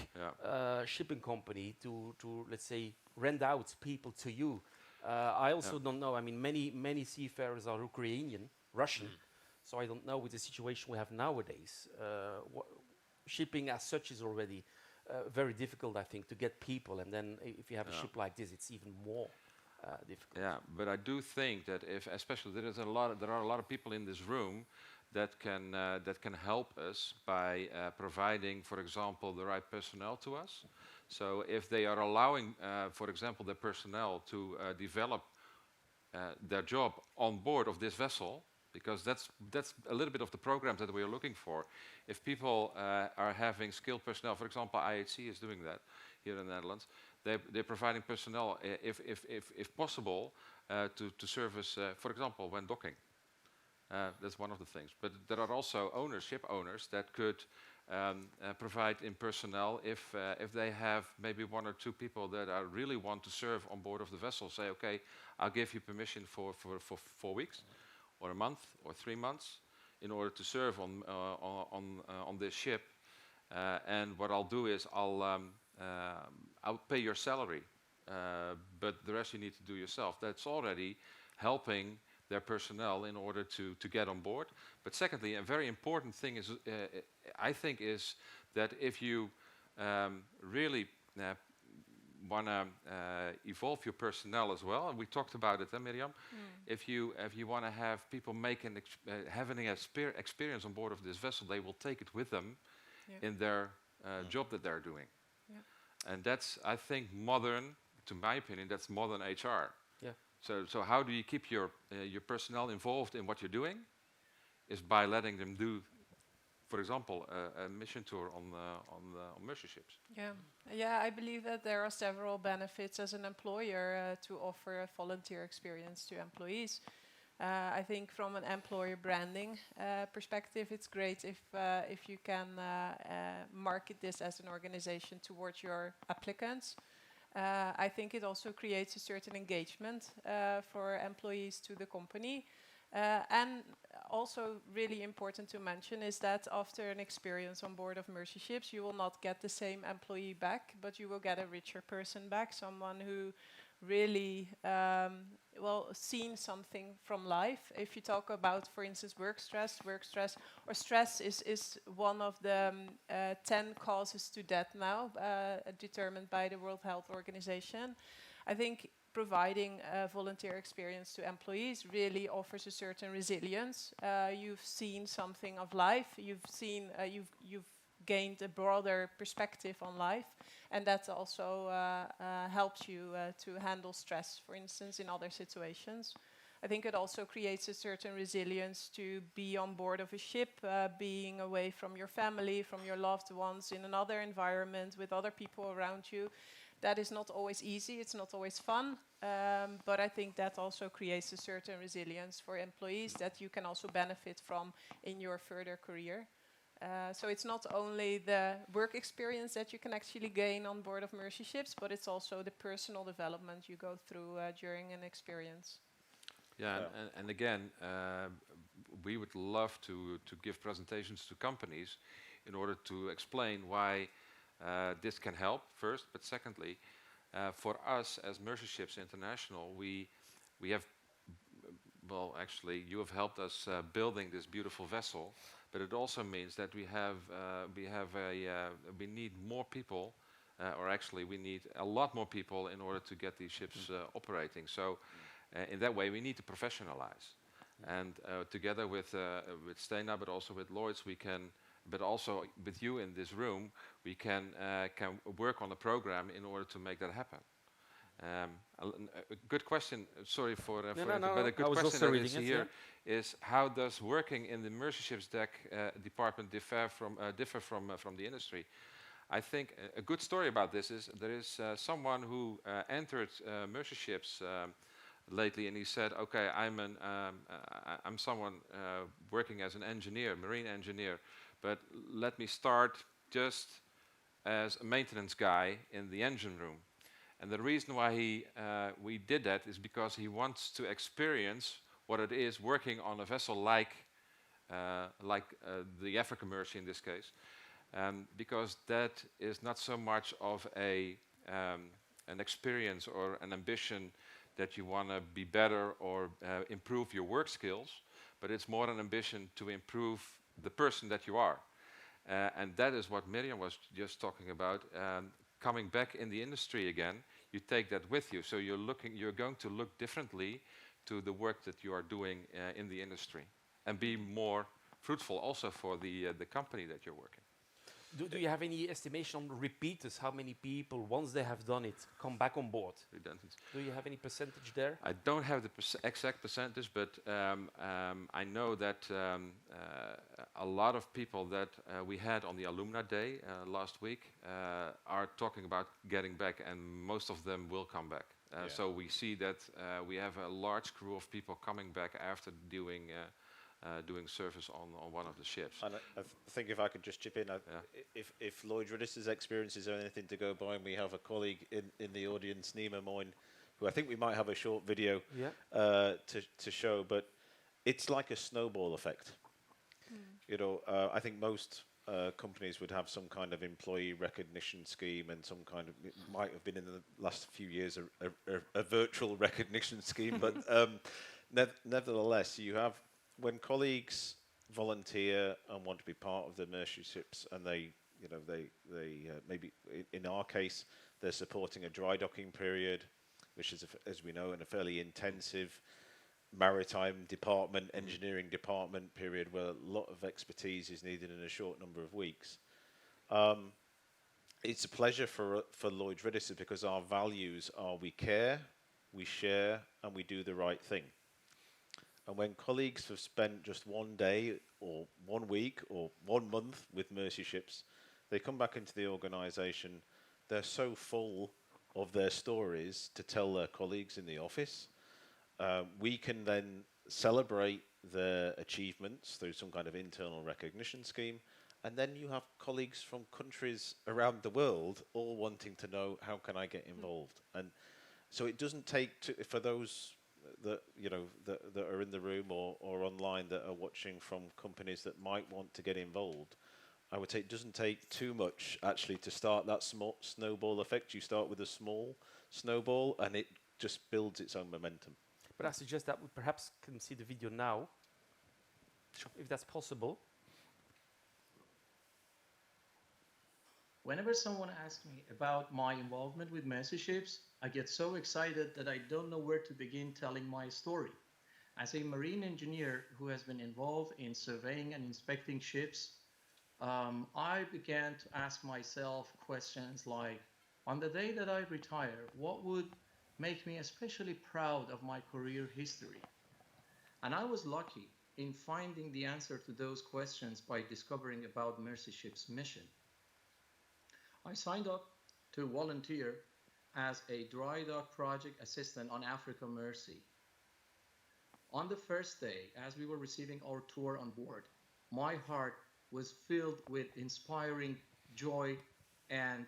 shipping company, to let's say rent out people to you. I also don't know. I mean, many seafarers are Ukrainian, Russian, so I don't know with the situation we have nowadays. Shipping as such is already very difficult, I think, to get people, and then if you have a ship like this, it's even more difficult.
Yeah, but I do think that if, especially there are a lot of people in this room that can help us by providing, for example, the right personnel to us. So if they are allowing, for example, their personnel to develop their job on board of this vessel, because that's a little bit of the programs that we are looking for. If people are having skilled personnel, for example, IHC is doing that here in the Netherlands. They're providing personnel, if possible, to service, for example, when docking. That's one of the things. But there are also ship owners that could provide in personnel if they have maybe one or two people that really want to serve on board of the vessel. Say, okay, I'll give you permission for 4 weeks, or a month, or 3 months, in order to serve on this ship. And what I'll do is I'll pay your salary, but the rest you need to do yourself. That's already helping their personnel in order to get on board. But secondly, a very important thing is, I think, is that if you really want to evolve your personnel as well, and we talked about it, Miriam. If you want to have people having an experience on board of this vessel, they will take it with them in their job that they're doing. And that's, I think, modern. To my opinion, that's modern HR. So how do you keep your personnel involved in what you're doing? Is by letting them do, for example, a mission tour on Mercy ships.
Yeah, I believe that there are several benefits as an employer to offer a volunteer experience to employees. I think from an employer branding perspective, it's great if you can market this as an organization towards your applicants. I think it also creates a certain engagement for employees to the company. And also really important to mention is that after an experience on board of Mercy ships, you will not get the same employee back, but you will get a richer person back, someone who really seen something from life. If you talk about, for instance, work stress or stress is one of the 10 causes to death now, determined by the World Health Organization. I think providing a volunteer experience to employees really offers a certain resilience. You've seen something of life. You've gained a broader perspective on life, and that also helps you to handle stress, for instance, in other situations. I think it also creates a certain resilience to be on board of a ship, being away from your family, from your loved ones, in another environment with other people around you. That is not always easy, it's not always fun, but I think that also creates a certain resilience for employees that you can also benefit from in your further career. So it's not only the work experience that you can actually gain on board of Mercy ships, but it's also the personal development you go through during an experience.
And again, we would love to give presentations to companies in order to explain why this can help first, but secondly, for us as Mercy Ships International, we have, well, actually, you have helped us building this beautiful vessel, but it also means that we need more people, or actually we need a lot more people in order to get these ships operating. So, in that way, we need to professionalize, and together with Stena, but also with Lloyds, we can. But also with you in this room, we can work on a program in order to make that happen. A good question. Sorry for but a good question that is here is how does working in the Mercy Ships deck department differ from the industry? I think a good story about this is there is someone who entered Mercy Ships lately, and he said, "Okay, I'm someone working as an engineer, marine engineer, but let me start just as a maintenance guy in the engine room." And the reason why we did that is because he wants to experience what it is working on a vessel like the Africa Mercy in this case, because that is not so much of an experience or an ambition that you want to be better or improve your work skills, but it's more an ambition to improve the person that you are. And that is what Miriam was just talking about. Coming back in the industry again, you take that with you. So you're going to look differently to the work that you are doing in the industry, and be more fruitful also for the company that you're working.
Do you have any estimation on repeaters? How many people, once they have done it, come back on board?
Redundant.
Do you have any percentage there?
I don't have the exact percentage, but I know that a lot of people that we had on the Alumni Day last week are talking about getting back, and most of them will come back. So we see that we have a large crew of people coming back after doing service on one of the ships.
And I think if I could just chip in, if Lloyd Redister's experiences are anything to go by, and we have a colleague in the audience, Nima Moyne, who I think we might have a short video to show, but it's like a snowball effect. You know, I think most companies would have some kind of employee recognition scheme, and some kind of, it might have been in the last few years a virtual recognition scheme, but nevertheless, you have, when colleagues volunteer and want to be part of the Mercy Ships, and they maybe in our case they're supporting a dry docking period, which is, as we know, in a fairly intensive maritime department, engineering department period, where a lot of expertise is needed in a short number of weeks. It's a pleasure for Lloyd Redister, because our values are: we care, we share, and we do the right thing. And when colleagues have spent just one day or 1 week or 1 month with Mercy Ships, they come back into the organisation, they're so full of their stories to tell their colleagues in the office. We can then celebrate their achievements through some kind of internal recognition scheme. And then you have colleagues from countries around the world all wanting to know, how can I get involved? And so it doesn't take, for those that are in the room or online that are watching from companies that might want to get involved, I would say it doesn't take too much actually to start that small snowball effect. You start with a small snowball, and it just builds its own momentum.
But I suggest that we perhaps can see the video now, if that's possible.
Whenever someone asks me about my involvement with Mercy Ships, I get so excited that I don't know where to begin telling my story. As a marine engineer who has been involved in surveying and inspecting ships, I began to ask myself questions like, on the day that I retire, what would make me especially proud of my career history? And I was lucky in finding the answer to those questions by discovering about Mercy Ships' mission. I signed up to volunteer as a dry dock project assistant on Africa Mercy. On the first day, as we were receiving our tour on board, my heart was filled with inspiring joy and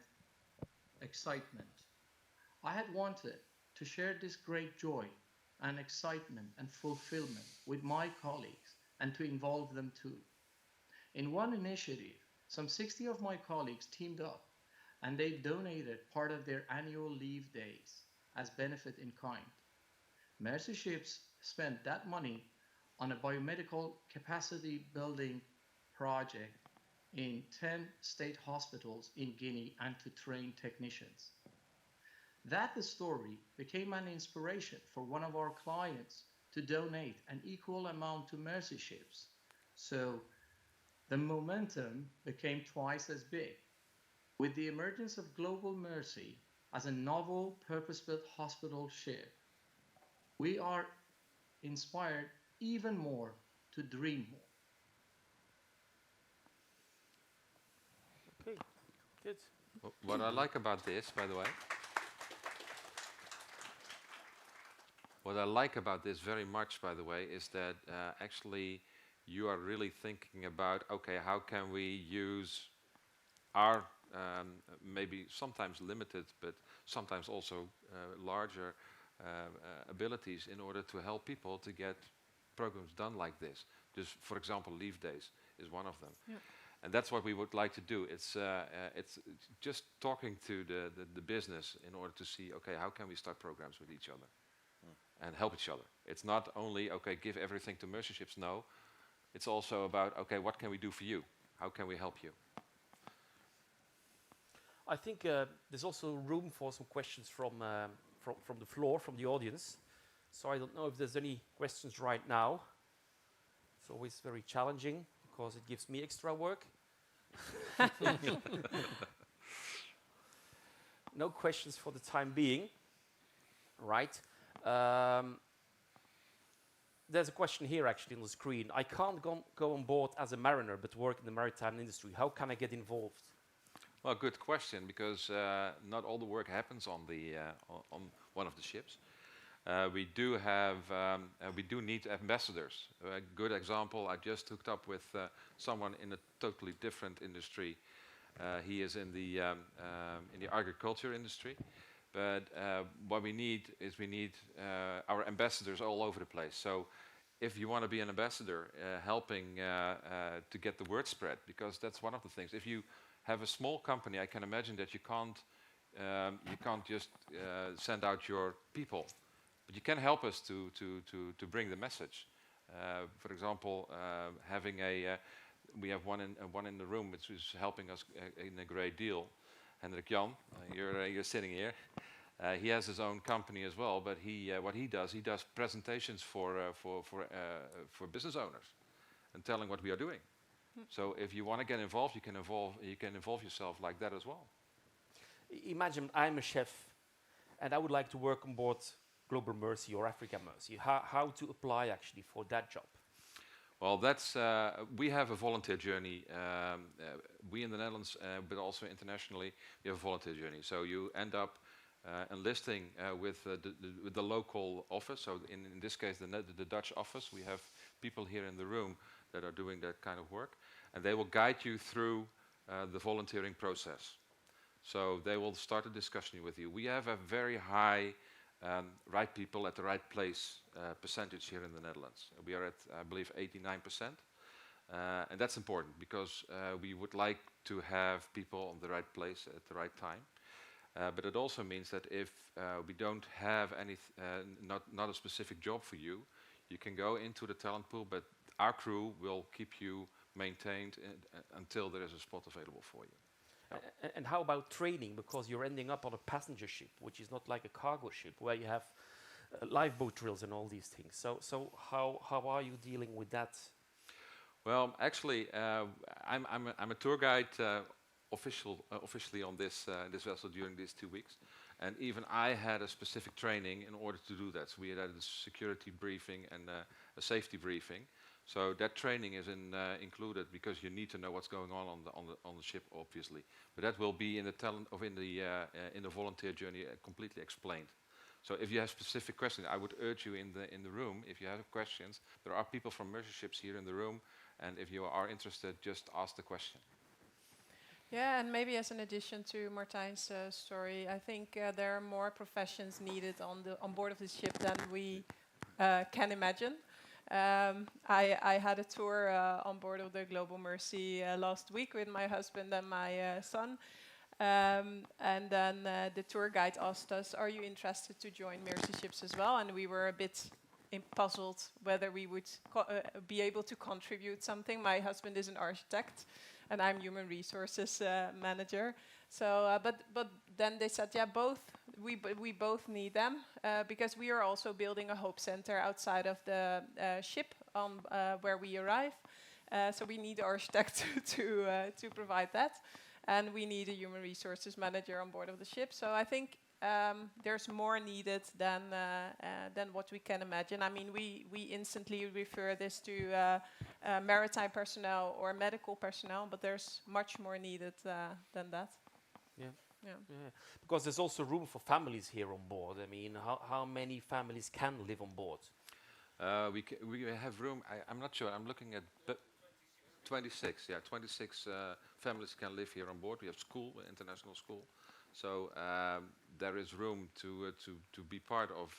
excitement. I had wanted to share this great joy and excitement and fulfillment with my colleagues, and to involve them too. In one initiative, some 60 of my colleagues teamed up, and they donated part of their annual leave days as benefit in kind. Mercy Ships spent that money on a biomedical capacity building project in 10 state hospitals in Guinea, and to train technicians. That story became an inspiration for one of our clients to donate an equal amount to Mercy Ships. So the momentum became twice as big. With the emergence of Global Mercy as a novel, purpose-built hospital ship, we are inspired even more to dream more.
Okay. Good.
What I like about this, by the way, what I like about this very much, by the way, is that actually you are really thinking about, okay, how can we use our maybe sometimes limited, but sometimes also larger abilities in order to help people to get programs done like this. Just, for example, leave days is one of them.
Yeah.
And that's what we would like to do. It's just talking to the business in order to see, okay, how can we start programs with each other and help each other. It's not only, okay, give everything to Mercy Ships, no. It's also about, okay, what can we do for you? How can we help you?
I think there's also room for some questions from the floor, from the audience. So I don't know if there's any questions right now. It's always very challenging because it gives me extra work. No questions for the time being. Right. There's a question here actually on the screen. I can't go on board as a mariner but work in the maritime industry. How can I get involved?
Well, good question, because not all the work happens on on one of the ships. We do need ambassadors. A good example, I just hooked up with someone in a totally different industry. He is in the agriculture industry, but what we need is our ambassadors all over the place. So if you want to be an ambassador, helping to get the word spread, because that's one of the things. If you have a small company, I can imagine that you can't just send out your people, but you can help us to bring the message. For example, we have one in the room which is helping us in a great deal. Hendrik Jan, you're sitting here. He has his own company as well, but what he does presentations for business owners and telling what we are doing. So if you want to get involved, you can involve yourself like that as well.
Imagine I'm a chef and I would like to work on board Global Mercy or Africa Mercy. How to apply actually for that job?
Well, we have a volunteer journey. We in the Netherlands, but also internationally, we have a volunteer journey. So you end up enlisting with the local office. So in this case, the Dutch office. We have people here in the room that are doing that kind of work, and they will guide you through the volunteering process. So they will start a discussion with you. We have a very high right people at the right place percentage here in the Netherlands. We are at, I believe, 89%. And that's important because we would like to have people on the right place at the right time. But it also means that if we don't have not a specific job for you, you can go into the talent pool, but our crew will keep you maintained until there is a spot available for you.
And how about training? Because you're ending up on a passenger ship, which is not like a cargo ship, where you have lifeboat drills and all these things. So how are you dealing with that?
Well, actually, I'm a tour guide officially on this vessel during these 2 weeks, and even I had a specific training in order to do that. So we had a security briefing and a safety briefing. So that training is included because you need to know what's going on the ship, obviously. But that will be in the talent of in the volunteer journey completely explained. So if you have specific questions, I would urge you in the room. If you have questions, there are people from Mercy Ships here in the room, and if you are interested, just ask the question.
Yeah, and maybe as an addition to Martijn's story, I think there are more professions needed on board of the ship than we can imagine. I had a tour on board of the Global Mercy last week with my husband and my son. And then the tour guide asked us, are you interested to join Mercy Ships as well? And we were a bit puzzled whether we would be able to contribute something. My husband is an architect and I'm human resources manager. So, but then they said, yeah, we both need them because we are also building a hope center outside of the ship where we arrive. So we need an architect to provide that, and we need a human resources manager on board of the ship. So I think there's more needed than what we can imagine. I mean, we instantly refer this to maritime personnel or medical personnel, but there's much more needed than that.
Yeah.
Yeah.
Yeah. Because there's also room for families here on board. I mean, how many families can live on board?
We have room. I'm not sure. I'm looking at 26. Yeah, 26 families can live here on board. We have school, international school, so there is room to be part of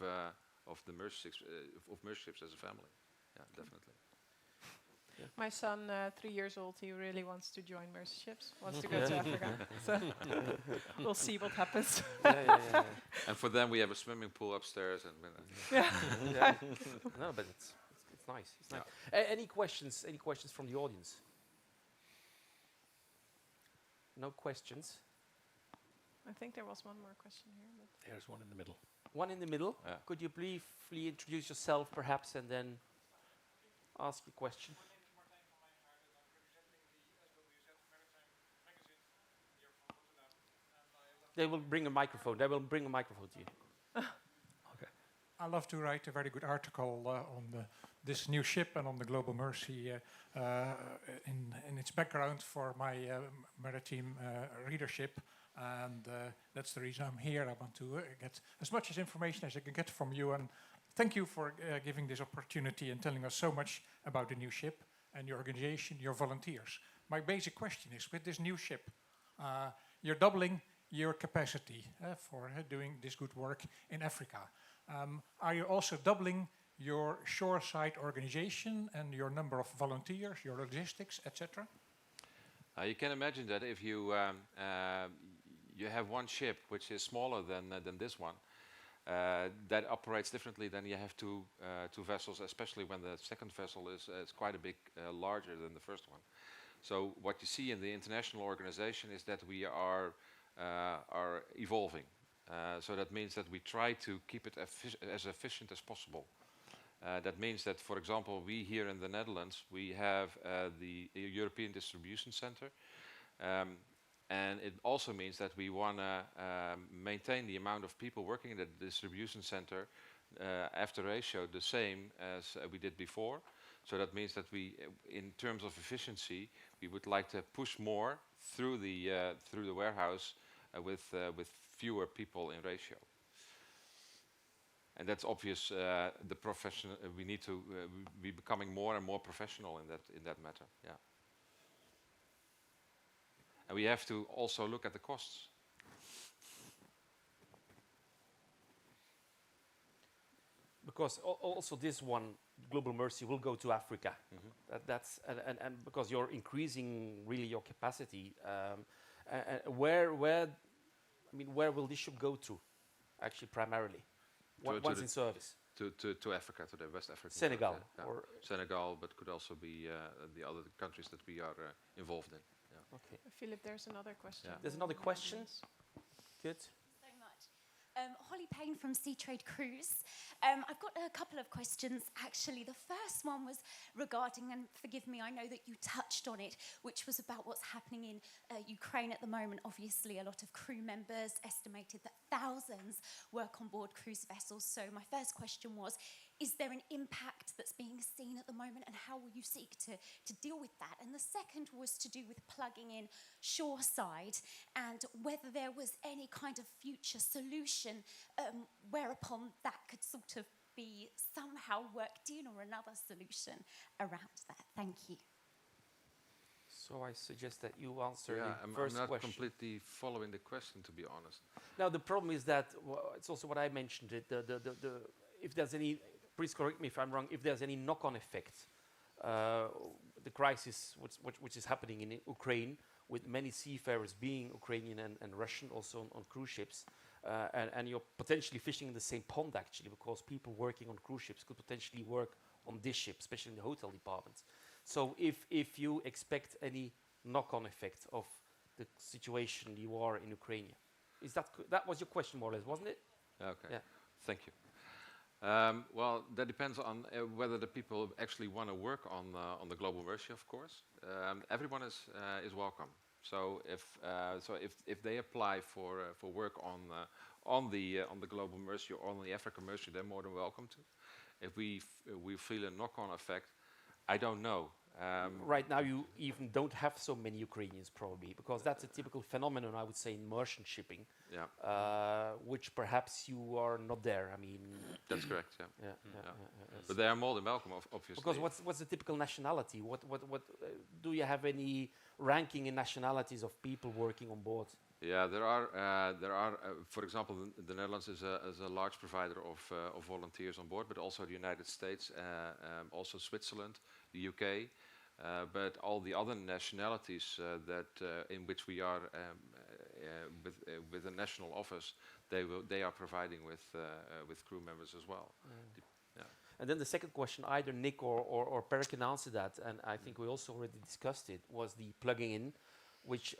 the mercy ships of mercy ships as a family. Yeah, definitely.
My son, 3 years old, he really wants to join mercy ships. Wants to go to Africa. So we'll see what happens.
Yeah.
And for them, we have a swimming pool upstairs, and
Yeah. No, but it's nice. It's nice. Any questions? Any questions from the audience? No questions.
I think there was one more question here. But
There's one in the middle.
One in the middle.
Yeah.
Could you briefly introduce yourself, perhaps, and then ask your question? They will bring a microphone. They will bring a microphone to you.
I love to write a very good article on this new ship and on the Global Mercy in its background for my maritime readership. And that's the reason I'm here. I want to get as much as information as I can get from you. And thank you for giving this opportunity and telling us so much about the new ship and your organization, your volunteers. My basic question is, with this new ship, you're doubling your capacity for doing this good work in Africa. Are you also doubling your shoreside organization and your number of volunteers, your logistics, etc.?
You can imagine that if you you have one ship which is smaller than this one, that operates differently than you have two vessels, especially when the second vessel is quite a bit larger than the first one. So what you see in the international organization is that we are evolving. So that means that we try to keep it as efficient as possible. That means that, for example, we here in the Netherlands, we have the European Distribution Center. And it also means that we want to maintain the amount of people working in the distribution center after ratio the same as we did before. So that means that we, in terms of efficiency, we would like to push more through the warehouse with fewer people in ratio. And that's obvious. The profession we need to be becoming more and more professional in that matter. Yeah. And we have to also look at the costs.
Because also this one, Global Mercy, will go to Africa. That's and because you're increasing really your capacity. Where will this ship go to, actually, primarily? Once in service?
To Africa, to the West African.
Senegal.
Or Senegal, but could also be the other countries that we are involved in. Yeah.
Okay.
Philip, there's another question.
Yeah.
There's another question. Good.
So much. Holly Payne from Sea Trade Cruise. I've got a couple of questions, actually. The first one was regarding, and forgive me, I know that you touched on it, which was about what's happening in Ukraine at the moment. Obviously, a lot of crew members, estimated that thousands work on board cruise vessels. So my first question was, is there an impact that's being seen at the moment, and how will you seek to deal with that? And the second was to do with plugging in shoreside, and whether there was any kind of future solution whereupon that could sort of be somehow worked in, or another solution around that. Thank you.
So I suggest that you answer the
I'm
first
not
question.
completely following the question, to be honest.
Now the problem is that it's also what I mentioned. If there's any, please correct me if I'm wrong. If there's any knock-on effect, the crisis which is happening in Ukraine, with many seafarers being Ukrainian and Russian, also on cruise ships, and you're potentially fishing in the same pond, actually, because people working on cruise ships could potentially work on this ship, especially in the hotel departments. So if you expect any knock-on effect of the situation you are in Ukraine, is that was your question more or less, wasn't it?
Okay.
Yeah.
Thank you. Well, that depends on whether the people actually want to work on the Global Mercy, of course. Everyone is welcome. So if they apply for work on the Global Mercy or on the African Mercy, they're more than welcome to. If we feel a knock-on effect, I don't know.
Right now, you even don't have so many Ukrainians, probably, because that's a typical phenomenon, I would say, in merchant shipping, which perhaps you are not there. I mean,
that's correct. Yeah.
Yes.
But they are more than welcome, obviously.
Because what's the typical nationality? What do you have any ranking in nationalities of people working on board?
Yeah, there are. For example, the Netherlands is a large provider of volunteers on board, but also the United States, also Switzerland, the UK, but all the other nationalities in which we are with a national office, they are providing with crew members as well.
And then the second question, either Nick or Per can answer that, and I think we also already discussed it, was the plugging in, which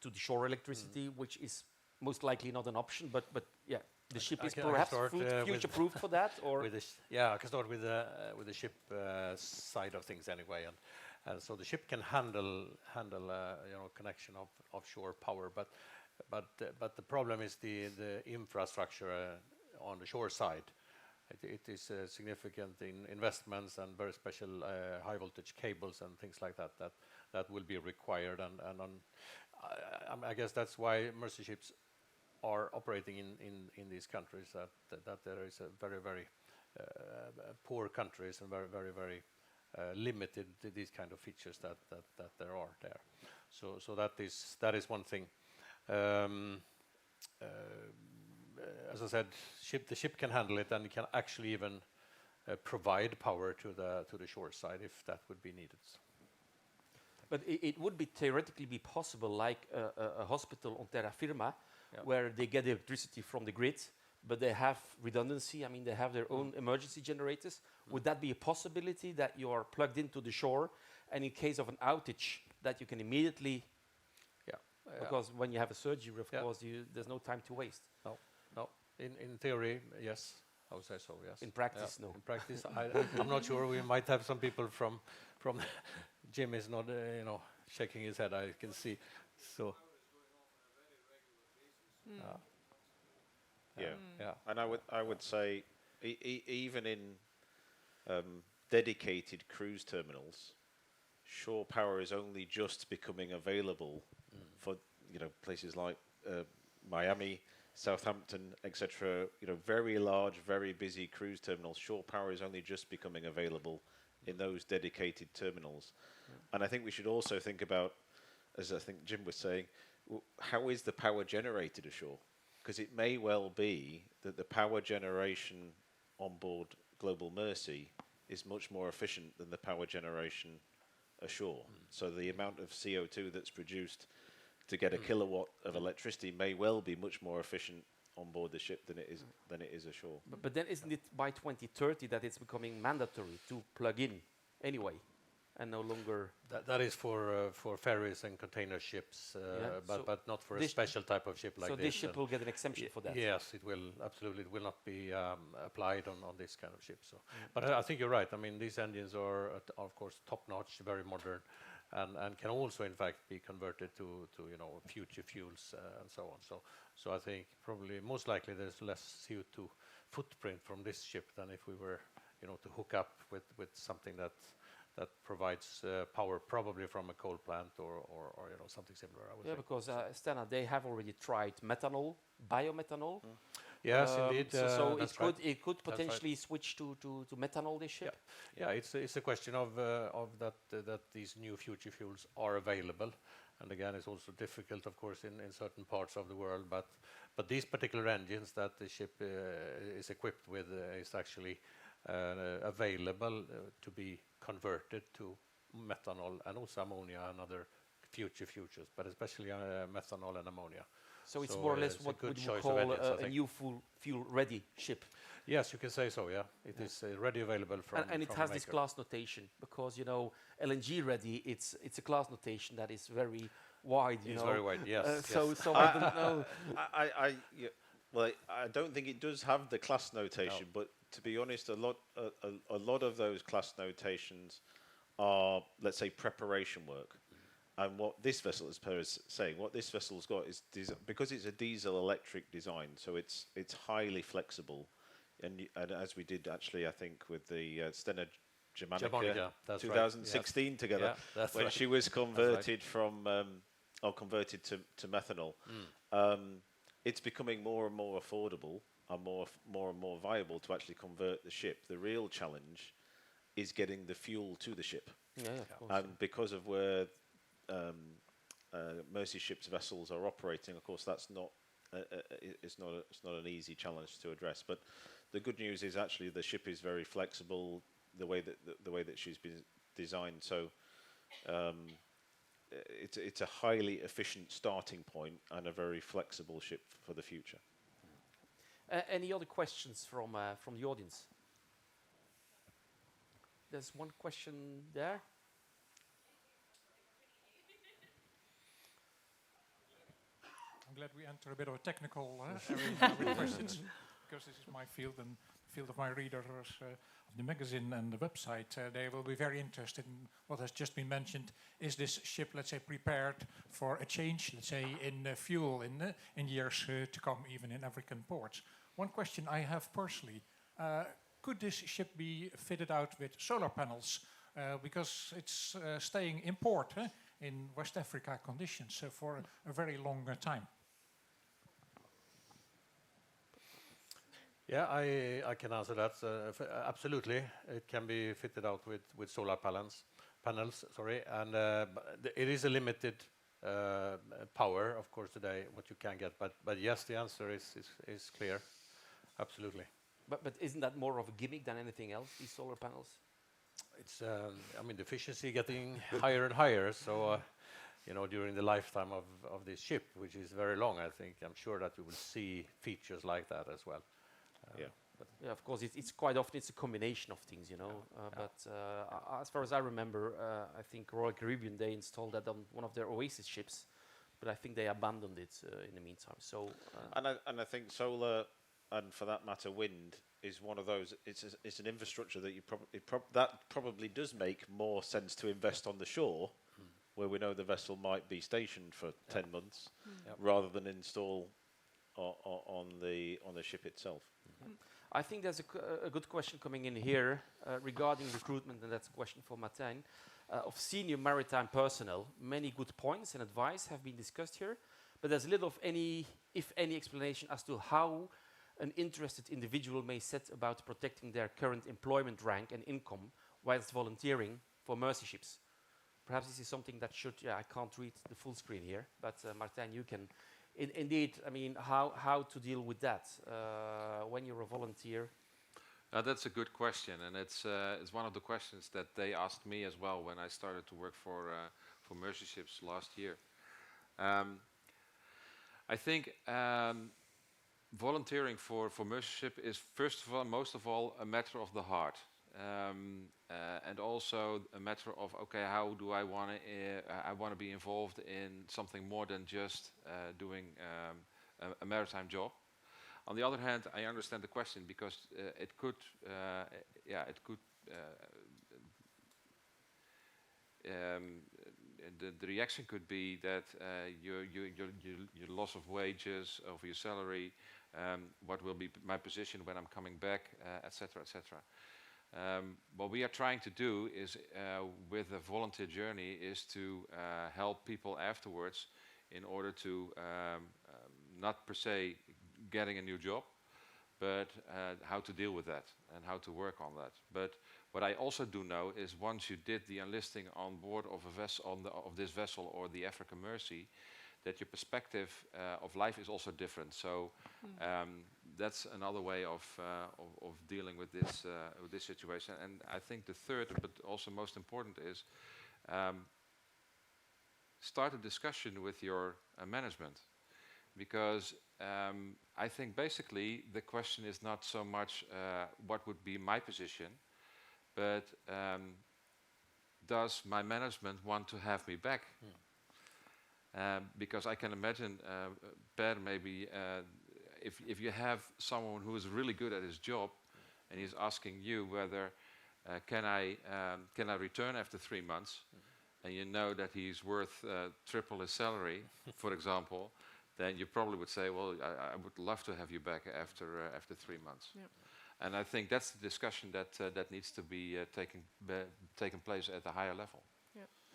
to the shore electricity, which is most likely not an option, but yeah, the ship is perhaps future-proof for that, or
I can start with the ship side of things anyway, and so the ship can handle connection of offshore power, but the problem is the infrastructure on the shore side. It is significant in investments and very special high voltage cables and things like that will be required, and I guess that's why mercy ships are operating in these countries, that there is a very poor countries and very limited these kind of features that there are there. So that is one thing. As I said, the ship can handle it, and it can actually even provide power to the shore side if that would be needed.
But it would theoretically be possible, like a hospital on terra firma, where they get electricity from the grid, but they have redundancy. I mean, they have their own emergency generators. Would that be a possibility, that you are plugged into the shore, and in case of an outage, that you can immediately? Because when you have a surgery, of course, there's no time to waste.
No. In theory, yes. I would say so. Yes.
In practice, no.
In practice, I'm not sure. We might have some people from. Jim is not, shaking his head. I can see. So.
And I would say, even in dedicated cruise terminals, shore power is only just becoming available for places like Miami, Southampton, etc. Very large, very busy cruise terminals. Shore power is only just becoming available in those dedicated terminals. And I think we should also think about, as I think Jim was saying, how is the power generated ashore? Because it may well be that the power generation on board Global Mercy is much more efficient than the power generation ashore. So the amount of CO2 that's produced to get a kilowatt of electricity may well be much more efficient on board the ship than it is ashore.
But then isn't it by 2030 that it's becoming mandatory to plug in anyway, and no longer?
That is for ferries and container ships, but not for a special type of ship like this.
So this ship will get an exemption for that?
Yes, it will, absolutely. It will not be applied on this kind of ship. So, but I think you're right. I mean, these engines are of course top-notch, very modern, and can also, in fact, be converted to future fuels and so on. So I think probably most likely there's less CO2 footprint from this ship than if we were, to hook up with something that provides power, probably from a coal plant or something similar. I would say.
Because Stena, they have already tried methanol, biomethanol.
Yes, indeed.
So it could potentially switch to methanol, this ship.
Yeah, it's a question of that these new future fuels are available, and again, it's also difficult, of course, in certain parts of the world. But these particular engines that the ship is equipped with is actually available to be converted to methanol and also ammonia and other futures, but especially methanol and ammonia.
So it's more or less what would you call a new fuel-ready ship?
Yes, you can say so, yeah. It is ready available from
and it has this class notation, because, LNG ready, it's a class notation that is very wide,
It's very wide, yes.
So I don't know.
I don't think it does have the class notation, but to be honest, a lot of those class notations are, let's say, preparation work. And what this vessel, as Per is saying, what this vessel's got is because it's a diesel-electric design, so it's highly flexible. And as we did actually, I think, with the Stena Germanica,
that's right.
2016 together,
Yeah, that's
when
right.
she was
That's right.
converted from, or converted to methanol. It's becoming more and more affordable and more and more viable to actually convert the ship. The real challenge is getting the fuel to the ship.
Yeah, of course.
And because of where Mercy Ship's vessels are operating, of course, that's not it's not an easy challenge to address. But the good news is actually the ship is very flexible. The way that she's been designed, so it's a highly efficient starting point and a very flexible ship for the future.
Any other questions from the audience? There's one question there.
I'm glad we enter a bit of a technical area with questions, because this is my field and the field of my readers of the magazine and the website. They will be very interested in what has just been mentioned. Is this ship, let's say, prepared for a change, let's say, in fuel in years to come, even in African ports? One question I have personally, could this ship be fitted out with solar panels? Because it's staying in port in West Africa conditions for a very long time.
Yeah, I can answer that. Absolutely, it can be fitted out with solar panels. Sorry, and it is a limited power, of course, today what you can get. But yes, the answer is clear. Absolutely.
But isn't that more of a gimmick than anything else? These solar panels.
It's I mean, the efficiency getting higher and higher. So during the lifetime of this ship, which is very long, I'm sure that we will see features like that as well.
Yeah, of course, it's quite often it's a combination of things, But as far as I remember, I think Royal Caribbean, they installed that on one of their Oasis ships, but I think they abandoned it in the meantime. So
and I think solar, and for that matter, wind, is one of those. It's an infrastructure that probably does make more sense to invest on the shore, where we know the vessel might be stationed for 10 months, rather than install on the ship itself.
I think there's a good question coming in here regarding recruitment, and that's a question for Martijn. Of senior maritime personnel, many good points and advice have been discussed here, but there's little of any, if any, explanation as to how an interested individual may set about protecting their current employment rank and income whilst volunteering for mercy ships. Perhaps this is something that should, I can't read the full screen here, but Martijn, you can. Indeed, I mean, how to deal with that when you're a volunteer?
That's a good question, and it's one of the questions that they asked me as well when I started to work for Mercy Ships last year. I think volunteering for Mercy Ship is most of all a matter of the heart, and also a matter of how do I want to be involved in something more than just doing a maritime job. On the other hand, I understand the question because the reaction could be that your loss of wages, of your salary, what will be my position when I'm coming back, etc., etc. What we are trying to do is, with a volunteer journey, is to help people afterwards in order to not per se getting a new job, but how to deal with that and how to work on that. But what I also do know is once you did the enlisting on board of a vessel, of this vessel or the African Mercy, that your perspective of life is also different. So that's another way of dealing with this situation. And I think the third, but also most important, is start a discussion with your management, because I think basically the question is not so much what would be my position, but does my management want to have me back? Because I can imagine, Per, maybe if you have someone who is really good at his job and he's asking you whether can I return after 3 months, and you know that he's worth triple his salary, for example, then you probably would say, well, I would love to have you back after 3 months. And I think that's the discussion that needs to be taken place at a higher level.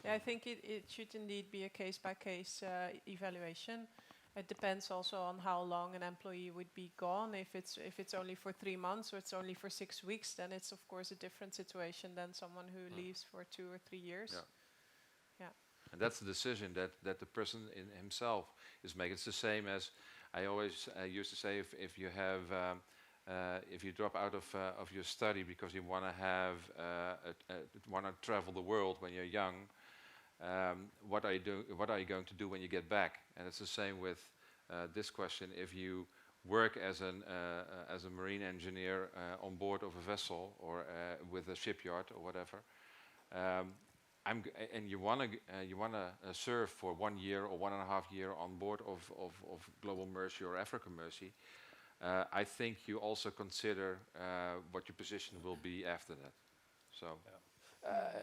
Yeah, I think it should indeed be a case-by-case evaluation. It depends also on how long an employee would be gone. If it's only for 3 months or it's only for 6 weeks, then it's of course a different situation than someone who leaves for 2 or 3 years. Yeah.
And that's the decision that the person in himself is making. It's the same as I always used to say: if you have if you drop out of your study because you want to travel the world when you're young, what are you going to do when you get back? And it's the same with this question. If you work as a marine engineer on board of a vessel or with a shipyard or whatever, and you want to serve for 1 year or 1.5 years on board of Global Mercy or African Mercy, I think you also consider what your position will be after that. So.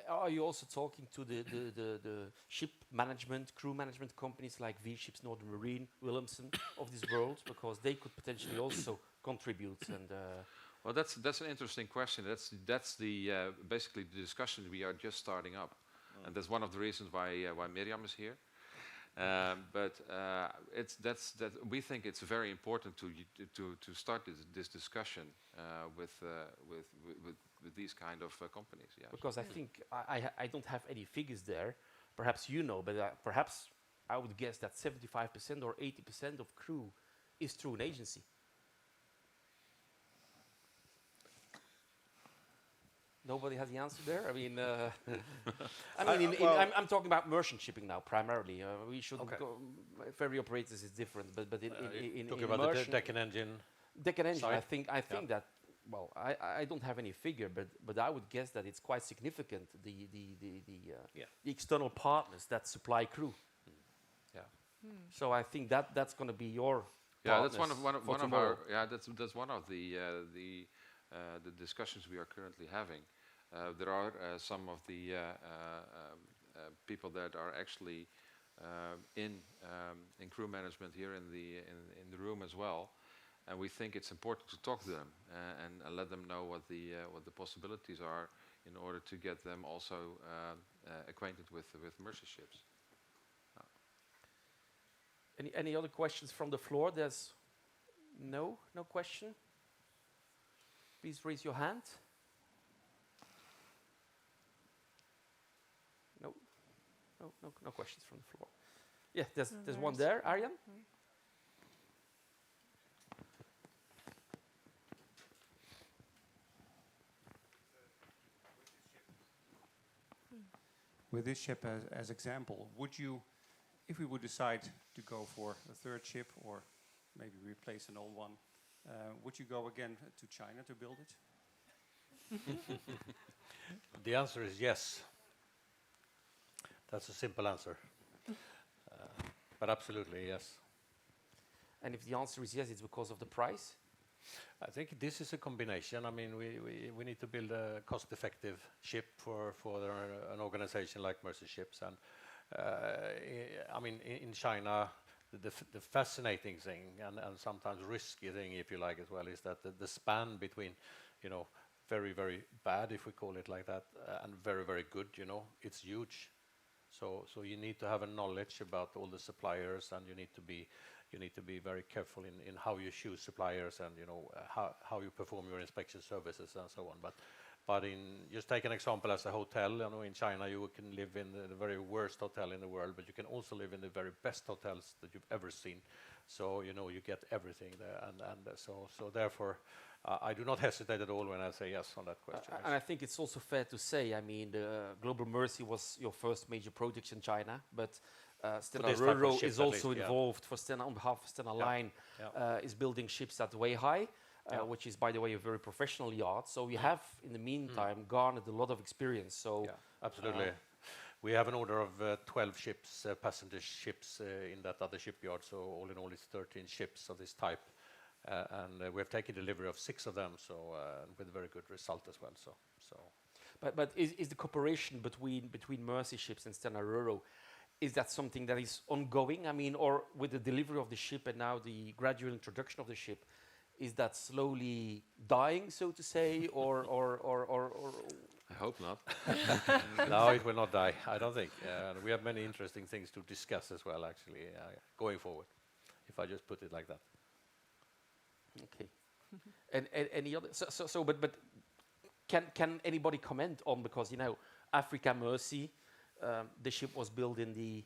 Are you also talking to the ship management, crew management companies like V-Ships, Northern Marine, Wilhelmsen of this world, because they could potentially also contribute? And
well, that's an interesting question. That's the basically the discussion we are just starting up, and that's one of the reasons why Miriam is here. But we think it's very important to start this discussion with these kind of companies. Yes.
Because I think I don't have any figures there. Perhaps you know, but perhaps I would guess that 75% or 80% of crew is through an agency. Nobody has the answer there. I mean, I'm talking about merchant shipping now primarily. We shouldn't go. Ferry operators is different, but in
talking about the deck and engine.
Deck and engine.
Side?
I think that. Well, I don't have any figure, but I would guess that it's quite significant. The external partners that supply crew. So I think that's going to be your.
Yeah, that's one of our. Yeah, that's one of the discussions we are currently having. There are some of the people that are actually in crew management here in the room as well, and we think it's important to talk to them and let them know what the possibilities are in order to get them also acquainted with mercy ships.
Any other questions from the floor? There's no question. Please raise your hand. No questions from the floor. Yeah, there's one there. Arjan?
With this ship as example, would you, if we would decide to go for a third ship or maybe replace an old one, would you go again to China to build it?
The answer is yes. That's a simple answer. But absolutely, yes.
And if the answer is yes, it's because of the price?
I think this is a combination. I mean, we need to build a cost-effective ship for an organization like Mercy Ships. And I mean, in China, the fascinating thing and sometimes risky thing, if you like, as well, is that the span between, very, very bad, if we call it like that, and very, very good, it's huge. So you need to have a knowledge about all the suppliers, and you need to be very careful in how you choose suppliers and how you perform your inspection services and so on. But just take an example as a hotel. In China you can live in the very worst hotel in the world, but you can also live in the very best hotels that you've ever seen. So you get everything there, and so therefore I do not hesitate at all when I say yes on that question.
And I think it's also fair to say, I mean, the Global Mercy was your first major project in China, but Sena Roro is also involved for Stena on behalf of Stena Line, is building ships at Weihai, which is, by the way, a very professional yard. So we have, in the meantime, garnered a lot of experience. So
absolutely. We have an order of 12 ships, passenger ships in that other shipyard. So all in all, it's 13 ships of this type. And we have taken delivery of 6 of them, so with a very good result as well.
But is the cooperation between Mercy Ships and Stena Roro, is that something that is ongoing? I mean, or with the delivery of the ship and now the gradual introduction of the ship, is that slowly dying, so to say, or
I hope not.
No, it will not die, I don't think. We have many interesting things to discuss as well, actually, going forward, if I just put it like that.
okay. And any other? But can anybody comment on, because you know, Africa Mercy, the ship was built in the,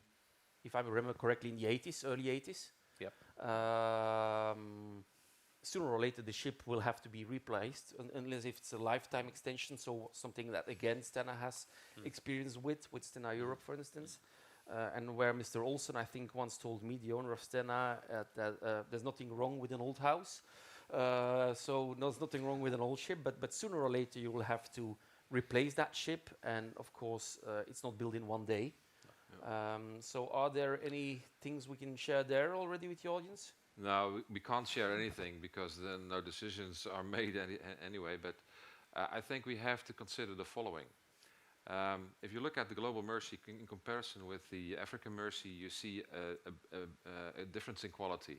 if I remember correctly, in the 80s, early 80s.
Yep.
Sooner or later, the ship will have to be replaced, unless if it's a lifetime extension, so something that, again, Stena has experience with Stena Europe, for instance. And where Mr. Olsen, I think, once told me, the owner of Stena, that there's nothing wrong with an old house. So there's nothing wrong with an old ship, but sooner or later, you will have to replace that ship. And, of course, it's not built in one day. So are there any things we can share there already with the audience?
No, we can't share anything because then no decisions are made anyway. But I think we have to consider the following. If you look at the Global Mercy in comparison with the African Mercy, you see a difference in quality.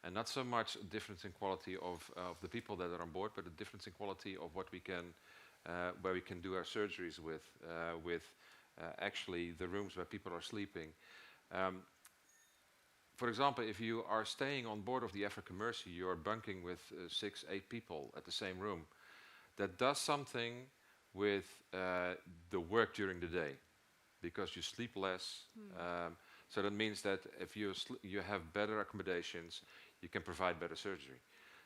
And not so much a difference in quality of the people that are on board, but a difference in quality of what we can, where we can do our surgeries with actually the rooms where people are sleeping. For example, if you are staying on board of the African Mercy, you are bunking with 6, 8 people at the same room. That does something with the work during the day, because you sleep less. So that means that if you have better accommodations, you can provide better surgery.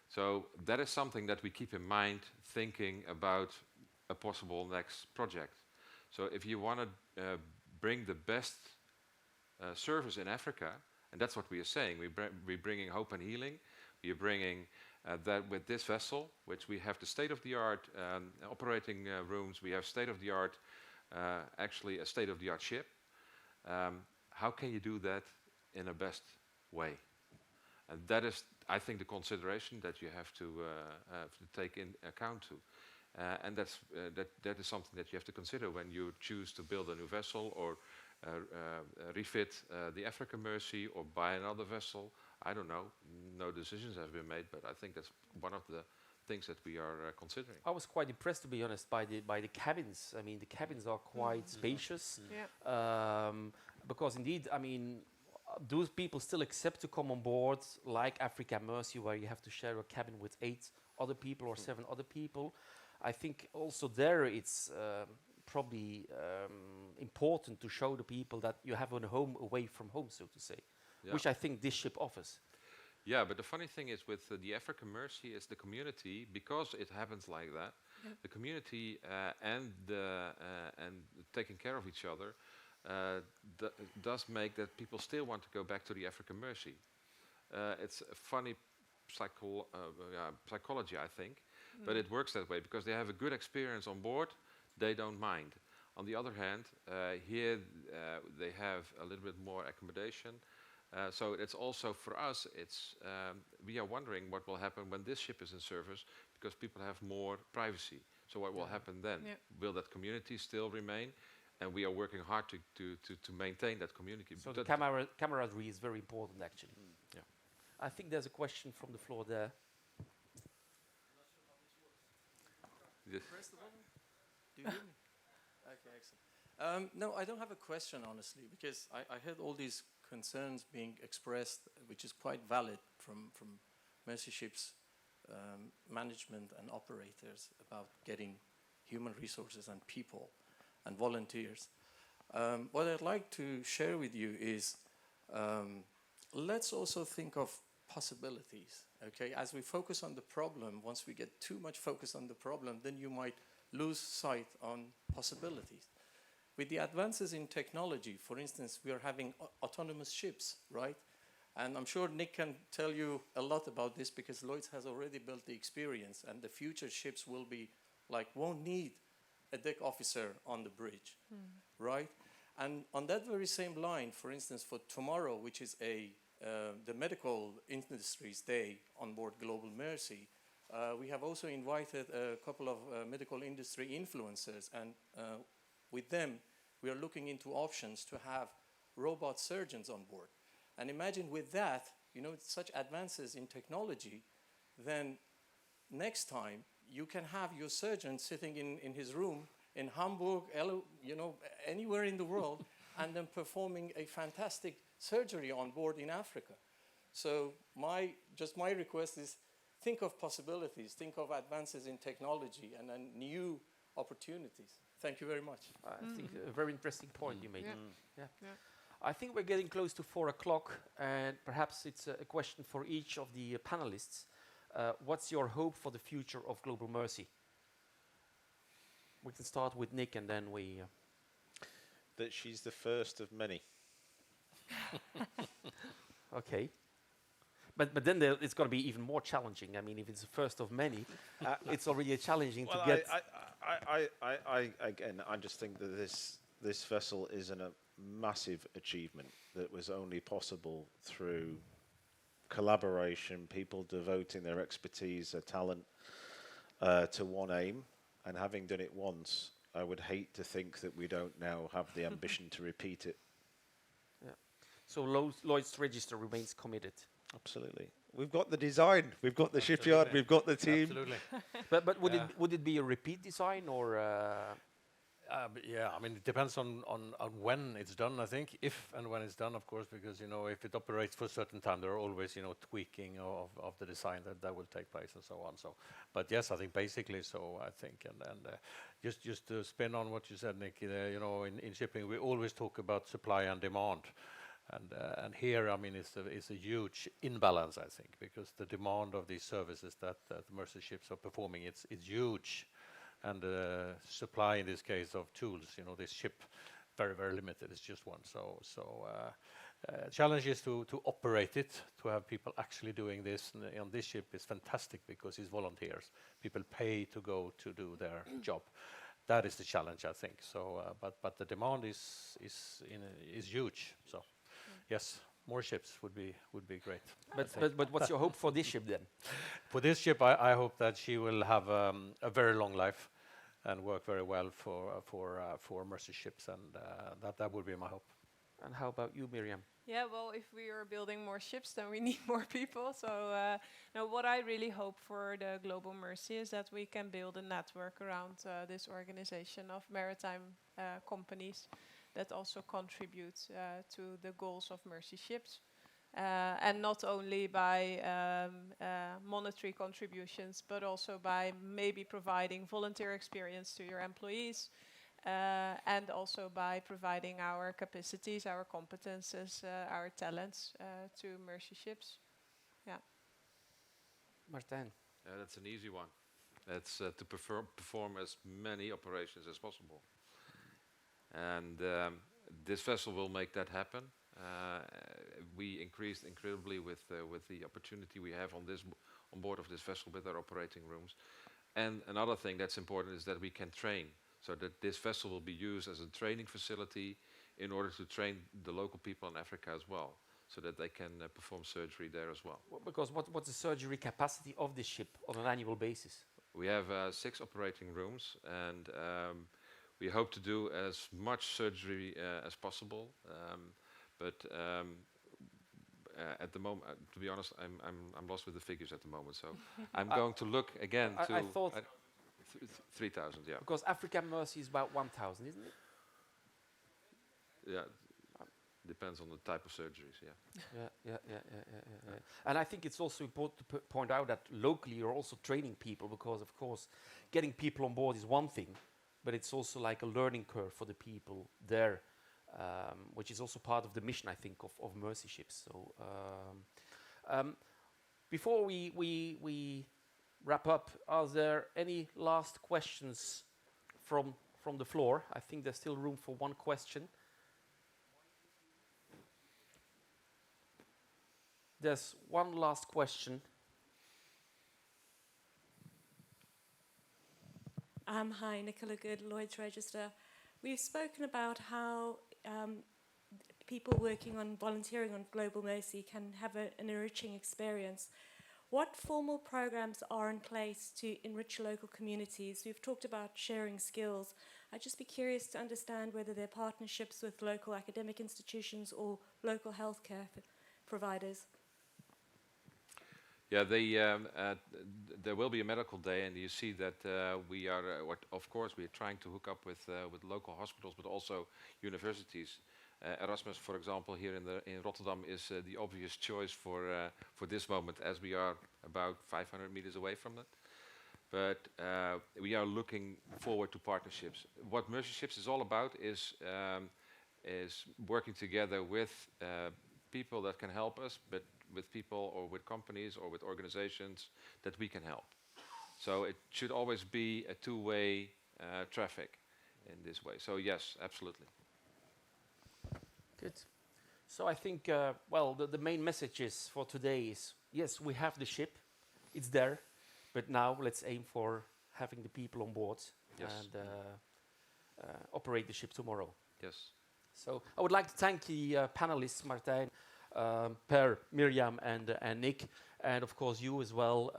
So that is something that we keep in mind thinking about a possible next project. So if you want to bring the best service in Africa, and that's what we are saying, we're bringing hope and healing. We are bringing that with this vessel, which we have the state-of-the-art operating rooms, we have state-of-the-art, actually a state-of-the-art ship. How can you do that in a best way? And that is, I think, the consideration that you have to take in account to. And that is something that you have to consider when you choose to build a new vessel or refit the African Mercy or buy another vessel. I don't know. No decisions have been made, but I think that's one of the things that we are considering.
I was quite impressed, to be honest, by the cabins. I mean, the cabins are quite spacious. Because indeed, I mean, those people still accept to come on board, like Africa Mercy, where you have to share a cabin with 8 other people or 7 other people. I think also there it's probably important to show the people that you have a home away from home, so to say, which I think this ship offers.
Yeah, but the funny thing is with the African Mercy is the community, because it happens like that, the community and taking care of each other does make that people still want to go back to the African Mercy. It's a funny psychology, I think, but it works that way because they have a good experience on board, they don't mind. On the other hand, here they have a little bit more accommodation. So it's also for us, it's we are wondering what will happen when this ship is in service, because people have more privacy. So what will happen then? Will that community still remain? And we are working hard to maintain that community.
So the camaraderie is very important, actually.
Yeah.
I think there's a question from the floor there.
Yes.
Press the button. Do you hear me? Okay, excellent. No, I don't have a question, honestly, because I heard all these concerns being expressed, which is quite valid from Mercy Ships management and operators about getting human resources and people and volunteers. What I'd like to share with you is let's also think of possibilities, okay? As we focus on the problem, once we get too much focus on the problem, then you might lose sight on possibilities. With the advances in technology, for instance, we are having autonomous ships, right? And I'm sure Nick can tell you a lot about this because Lloyd has already built the experience, and the future ships will be won't need a deck officer on the bridge, right? And on that very same line, for instance, for tomorrow, which is the Medical Industries Day on board Global Mercy, we have also invited a couple of medical industry influencers, and with them, we are looking into options to have robot surgeons on board. And imagine with that, such advances in technology,
then next time you can have your surgeon sitting in his room in Hamburg, anywhere in the world, and then performing a fantastic surgery on board in Africa. So my request is, think of possibilities, think of advances in technology and then new opportunities. Thank you very much.
I think a very interesting point you made.
Yeah.
I think we're getting close to 4 o'clock, and perhaps it's a question for each of the panelists. What's your hope for the future of Global Mercy? We can start with Nick, and then we...
That she's the first of many.
Okay. But then it's going to be even more challenging. I mean, if it's the first of many, it's already challenging to get...
I just think that this vessel is a massive achievement that was only possible through collaboration, people devoting their expertise, their talent to one aim, and having done it once, I would hate to think that we don't now have the ambition to repeat it.
Yeah. So Lloyd's Register remains committed.
Absolutely. We've got the design, we've got the shipyard, we've got the team.
Absolutely.
But would it be a repeat design or?
Yeah, I mean, it depends on when it's done, I think, if and when it's done, of course, because, if it operates for a certain time, there are always, tweaking of the design that will take place and so on. So, but yes, I think basically so, I think. And just to spin on what you said, Nick, in shipping, we always talk about supply and demand. And here, I mean, it's a huge imbalance, I think, because the demand of these services that Mercy ships are performing, it's huge. And the supply, in this case, of tools, this ship, very, very limited. It's just one. So challenge is to operate it, to have people actually doing this. And on this ship is fantastic because it's volunteers. People pay to go to do their job. That is the challenge, I think. So, but the demand is huge. So, yes, more ships would be great.
But what's your hope for this ship then?
For this ship, I hope that she will have a very long life and work very well for Mercy ships, and that would be my hope.
And how about you, Miriam?
Yeah, well, if we are building more ships, then we need more people. So now what I really hope for the Global Mercy is that we can build a network around this organization of maritime companies that also contribute to the goals of Mercy ships. And not only by monetary contributions, but also by maybe providing volunteer experience to your employees, and also by providing our capacities, our competences, our talents to Mercy ships. Yeah.
Martijn.
That's an easy one. That's to perform as many operations as possible. And this vessel will make that happen. We increased incredibly with the opportunity we have on board of this vessel with our operating rooms. And another thing that's important is that we can train, so that this vessel will be used as a training facility in order to train the local people in Africa as well, so that they can perform surgery there as well.
Because what's the surgery capacity of this ship on an annual basis?
We have 6 operating rooms, and we hope to do as much surgery as possible. But at the moment, to be honest, I'm lost with the figures at the moment. So I'm going to look again to.
I thought
3,000, yeah.
Because African Mercy is about 1,000, isn't it?
Yeah, depends on the type of surgeries. Yeah.
Yeah. And I think it's also important to point out that locally you're also training people, because of course getting people on board is one thing, but it's also like a learning curve for the people there. Which is also part of the mission, I think, of Mercy ships. So, before we wrap up, are there any last questions from the floor? I think there's still room for one question. There's one last question.
Hi, Nicola Good, Lloyd's Register. We've spoken about how people working on volunteering on Global Mercy can have an enriching experience. What formal programs are in place to enrich local communities? We've talked about sharing skills. I'd just be curious to understand whether they're partnerships with local academic institutions or local healthcare providers.
Yeah, there will be a medical day, and you see that we are, of course, we are trying to hook up with local hospitals, but also universities. Erasmus, for example, here in Rotterdam is the obvious choice for this moment, as we are about 500 meters away from it. But we are looking forward to partnerships. What Mercy is all about is working together with people that can help us, but with people or with companies or with organizations that we can help. So it should always be a two-way traffic in this way. So yes, absolutely.
Good. So I think, well, the main message is for today is, yes, we have the ship, it's there, but now let's aim for having the people on board and operate the ship tomorrow.
Yes.
So I would like to thank the panelists, Martijn, Per, Miriam, and Nick, and of course you as well,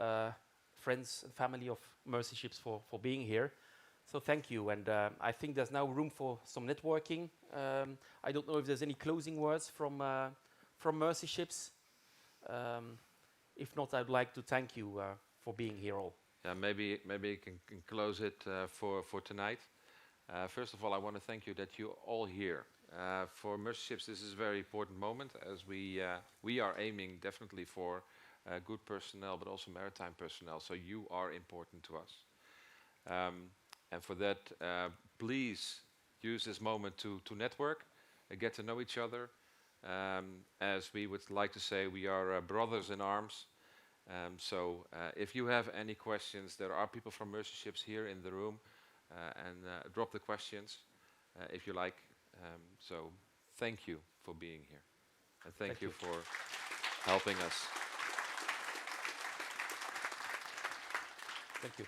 friends and family of Mercy Ships, for being here. So thank you, and I think there's now room for some networking. I don't know if there's any closing words from Mercy Ships. If not, I'd like to thank you for being here all.
Yeah, maybe you can close it for tonight. First of all, I want to thank you that you're all here. For Mercy Ships, this is a very important moment, as we are aiming definitely for good personnel, but also maritime personnel. So you are important to us. And for that, please use this moment to network, get to know each other. As we would like to say, we are brothers in arms. So if you have any questions, there are people from Mercy Ships here in the room, and drop the questions if you like. So thank you for being here, and thank you for helping us.
Thank you.